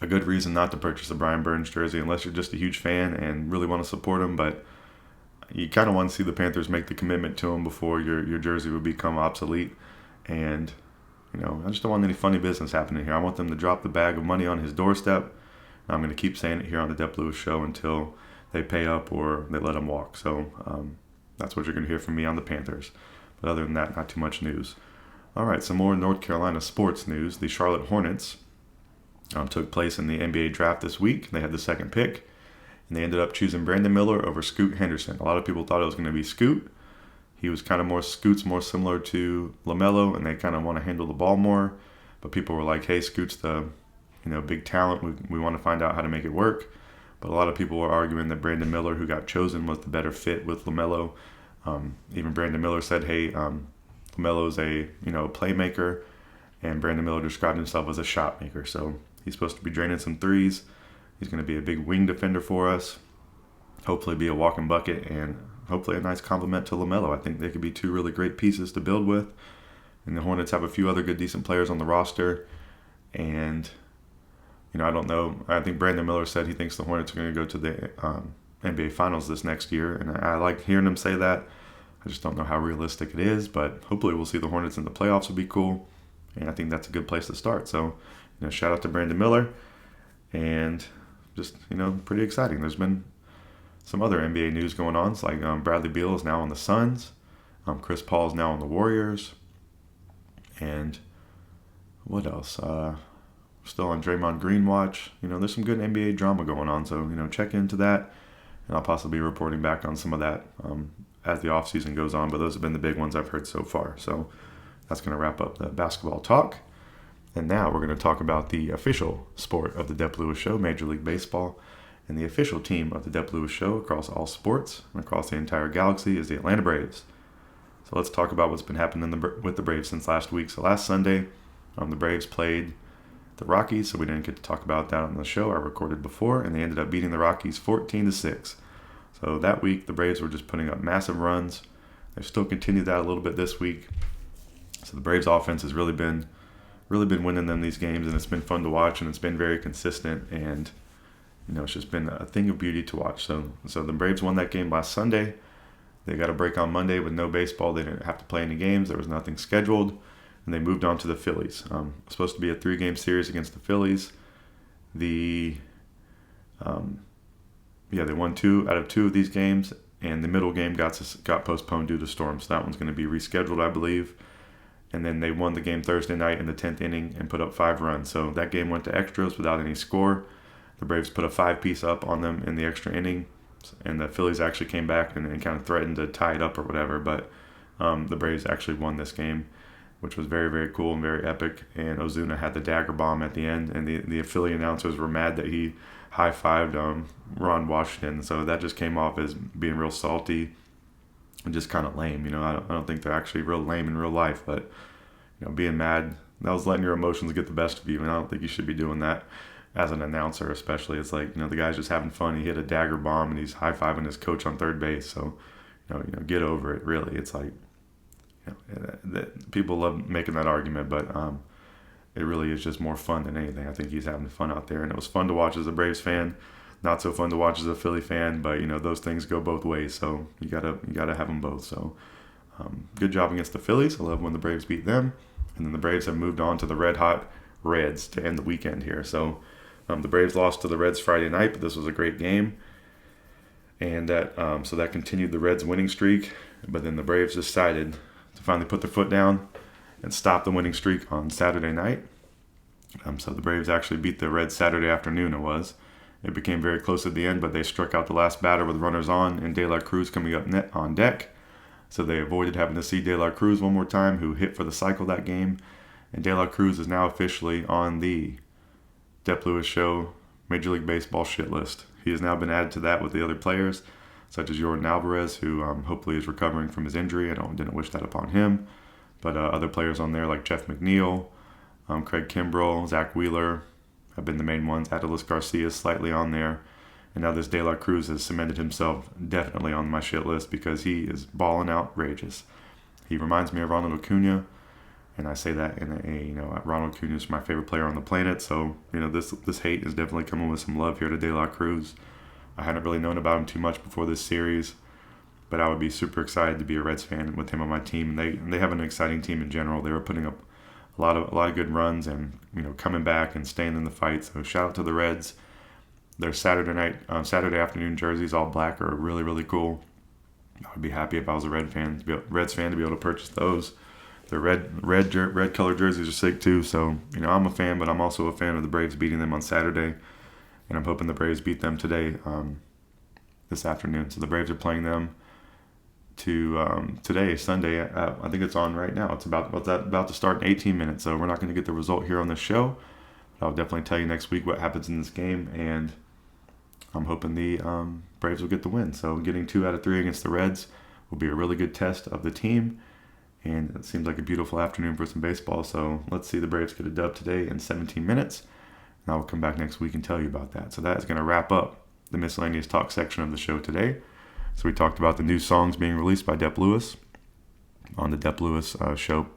a good reason not to purchase a Brian Burns jersey unless you're just a huge fan and really want to support him. But you kind of want to see the Panthers make the commitment to him before your jersey would become obsolete. And, you know, I just don't want any funny business happening here. I want them to drop the bag of money on his doorstep. I'm going to keep saying it here on the Dep Lewis Show until they pay up or they let him walk. So that's what you're going to hear from me on the Panthers. But other than that, not too much news. All right, some more North Carolina sports news. The Charlotte Hornets took place in the NBA draft this week. They had the second pick, and they ended up choosing Brandon Miller over Scoot Henderson. A lot of people thought it was going to be Scoot. He was kind of more similar to LaMelo, and they kind of want to handle the ball more. But people were like, hey, Scoot's the big talent. We want to find out how to make it work. But a lot of people were arguing that Brandon Miller, who got chosen, was the better fit with LaMelo. Even Brandon Miller said, hey, LaMelo's a playmaker, and Brandon Miller described himself as a shot maker. So he's supposed to be draining some threes. He's going to be a big wing defender for us. Hopefully be a walking bucket, and hopefully a nice compliment to LaMelo. I think they could be two really great pieces to build with. And the Hornets have a few other good, decent players on the roster. And, I don't know. I think Brandon Miller said he thinks the Hornets are going to go to the NBA Finals this next year. And I like hearing him say that. I just don't know how realistic it is, but hopefully we'll see the Hornets in the playoffs would be cool. And I think that's a good place to start. So, shout out to Brandon Miller. And just, pretty exciting. There's been some other NBA news going on. It's like Bradley Beal is now on the Suns. Chris Paul is now on the Warriors. And what else? Still on Draymond Green watch. There's some good NBA drama going on. So, check into that. And I'll possibly be reporting back on some of that as the offseason goes on. But those have been the big ones I've heard so far. So that's going to wrap up the basketball talk. And now we're going to talk about the official sport of the Dep Lewis Show, Major League Baseball. And the official team of the Dep Lewis Show across all sports and across the entire galaxy is the Atlanta Braves. So let's talk about what's been happening with the Braves since last week. So last Sunday, the Braves played the Rockies, so we didn't get to talk about that on the show. I recorded before, and they ended up beating the Rockies 14-6. So that week, the Braves were just putting up massive runs. They've still continued that a little bit this week. So the Braves offense has really been winning them these games, and it's been fun to watch, and it's been very consistent, and it's just been a thing of beauty to watch. So the Braves won that game last Sunday. They got a break on Monday with no baseball. They didn't have to play any games. There was nothing scheduled, and they moved on to the Phillies. It was supposed to be a 3-game series against the Phillies. They won 2 out of 2 of these games, and the middle game got postponed due to storms. So that one's going to be rescheduled, I believe. And then they won the game Thursday night in the 10th inning and put up 5 runs. So that game went to extras without any score. The Braves put a 5-piece up on them in the extra inning, and the Phillies actually came back and kind of threatened to tie it up or whatever. But the Braves actually won this game, which was very, very cool and very epic. And Ozuna had the dagger bomb at the end, and the Philly announcers were mad that he high-fived Ron Washington. So that just came off as being real salty and just kind of lame. I don't think they're actually real lame in real life, but being mad, that was letting your emotions get the best of you, and I don't think you should be doing that as an announcer, especially. It's like, the guy's just having fun. He hit a dagger bomb, and he's high-fiving his coach on third base. So, get over it, really. It's like, people love making that argument, but it really is just more fun than anything. I think he's having fun out there, and it was fun to watch as a Braves fan. Not so fun to watch as a Philly fan, but those things go both ways. So you gotta have them both. So good job against the Phillies. I love when the Braves beat them, and then the Braves have moved on to the red hot Reds to end the weekend here. So The Braves lost to the Reds Friday night, but this was a great game. And so that continued the Reds' winning streak. But then the Braves decided to finally put their foot down and stop the winning streak on Saturday night. So the Braves actually beat the Reds Saturday afternoon, it was. It became very close at the end, but they struck out the last batter with runners on and De La Cruz coming up net on deck. So they avoided having to see De La Cruz one more time, who hit for the cycle that game. And De La Cruz is now officially on the Dep Lewis Show Major League Baseball shit list. He has now been added to that with the other players, such as Jordan Alvarez, who hopefully is recovering from his injury. I didn't wish that upon him. But other players on there like Jeff McNeil, Craig Kimbrell, Zach Wheeler have been the main ones. Adolis Garcia is slightly on there. And now this De La Cruz has cemented himself definitely on my shit list because he is balling outrageous. He reminds me of Ronald Acuna, and I say that Ronald Acuna is my favorite player on the planet. So this hate is definitely coming with some love here to De La Cruz. I hadn't really known about him too much before this series, but I would be super excited to be a Reds fan with him on my team. And they have an exciting team in general. They were putting up a lot of good runs and coming back and staying in the fight. So shout out to the Reds. Their Saturday afternoon jerseys, all black, are really, really cool. I would be happy if I was a Reds fan to be able to purchase those. The red colored jerseys are sick too. So I'm a fan, but I'm also a fan of the Braves beating them on Saturday, and I'm hoping the Braves beat them today, this afternoon. So the Braves are playing them today, Sunday. I think it's on right now. It's about to start in 18 minutes. So we're not going to get the result here on the show. But I'll definitely tell you next week what happens in this game, and I'm hoping the Braves will get the win. So getting 2 out of 3 against the Reds will be a really good test of the team. And it seems like a beautiful afternoon for some baseball. So let's see the Braves get a dub today in 17 minutes. And I'll come back next week and tell you about that. So that is going to wrap up the miscellaneous talk section of the show today. So we talked about the new songs being released by Dep Lewis on the Dep Lewis Show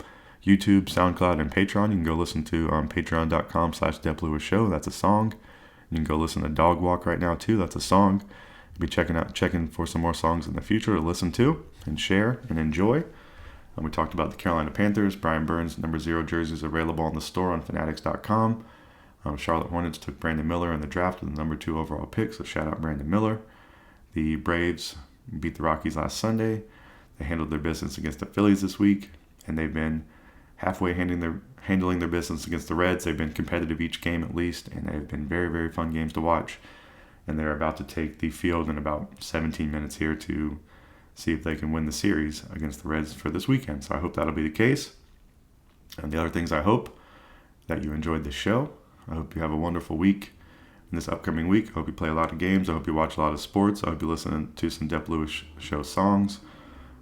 YouTube, SoundCloud, and Patreon. You can go listen to patreon.com/DepLewisShow. That's a song. You can go listen to Dog Walk right now too. That's a song. I'll be checking for some more songs in the future to listen to and share and enjoy. We talked about the Carolina Panthers. Brian Burns' number 0 jerseys available in the store on Fanatics.com. Charlotte Hornets took Brandon Miller in the draft with the number 2 overall pick, so shout out Brandon Miller. The Braves beat the Rockies last Sunday. They handled their business against the Phillies this week, and they've been halfway handling their business against the Reds. They've been competitive each game at least, and they've been very, very fun games to watch. And they're about to take the field in about 17 minutes here to see if they can win the series against the Reds for this weekend. So I hope that'll be the case. And the other things, I hope that you enjoyed the show. I hope you have a wonderful week in this upcoming week. I hope you play a lot of games. I hope you watch a lot of sports. I hope you listen to some Dep Lewis Show songs.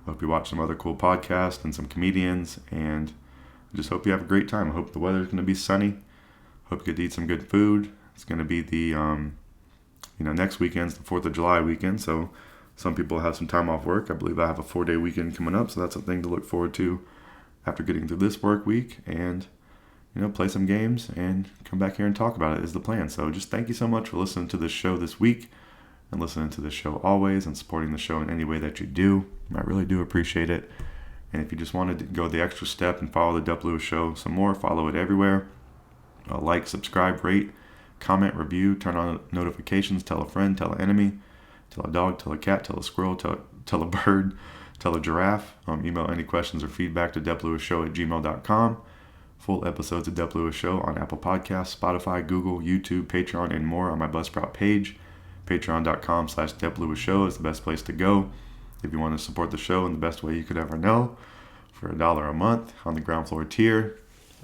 I hope you watch some other cool podcasts and some comedians. And I just hope you have a great time. I hope the weather's going to be sunny. I hope you get to eat some good food. It's going to be the, next weekend's the 4th of July weekend. So some people have some time off work. I believe I have a 4-day weekend coming up. So that's a thing to look forward to after getting through this work week. And play some games and come back here and talk about it is the plan. So just thank you so much for listening to this show this week and listening to the show always and supporting the show in any way that you do. I really do appreciate it. And if you just wanted to go the extra step and follow the Dep Lewis Show some more, follow it everywhere. Like, subscribe, rate, comment, review, turn on notifications, tell a friend, tell an enemy, tell a dog, tell a cat, tell a squirrel, tell a bird, tell a giraffe. Email any questions or feedback to DepLewisShow@gmail.com. Full episodes of Dep Lewis Show on Apple Podcasts, Spotify, Google, YouTube, Patreon, and more on my Buzzsprout page. Patreon.com/DepLewisShow is the best place to go if you want to support the show in the best way you could ever know, for $1 a month on the ground floor tier,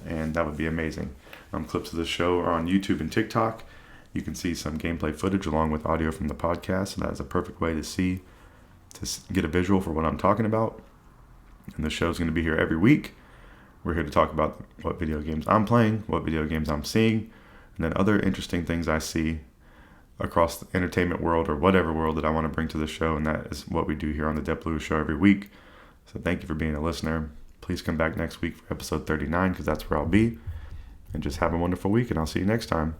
and that would be amazing. Clips of the show are on YouTube and TikTok. You can see some gameplay footage along with audio from the podcast, and that is a perfect way to get a visual for what I'm talking about. And the show's going to be here every week. We're here to talk about what video games I'm playing, what video games I'm seeing, and then other interesting things I see across the entertainment world or whatever world that I want to bring to the show, and that is what we do here on the Dep Lewis Show every week. So thank you for being a listener. Please come back next week for episode 39 because that's where I'll be. And just have a wonderful week, and I'll see you next time.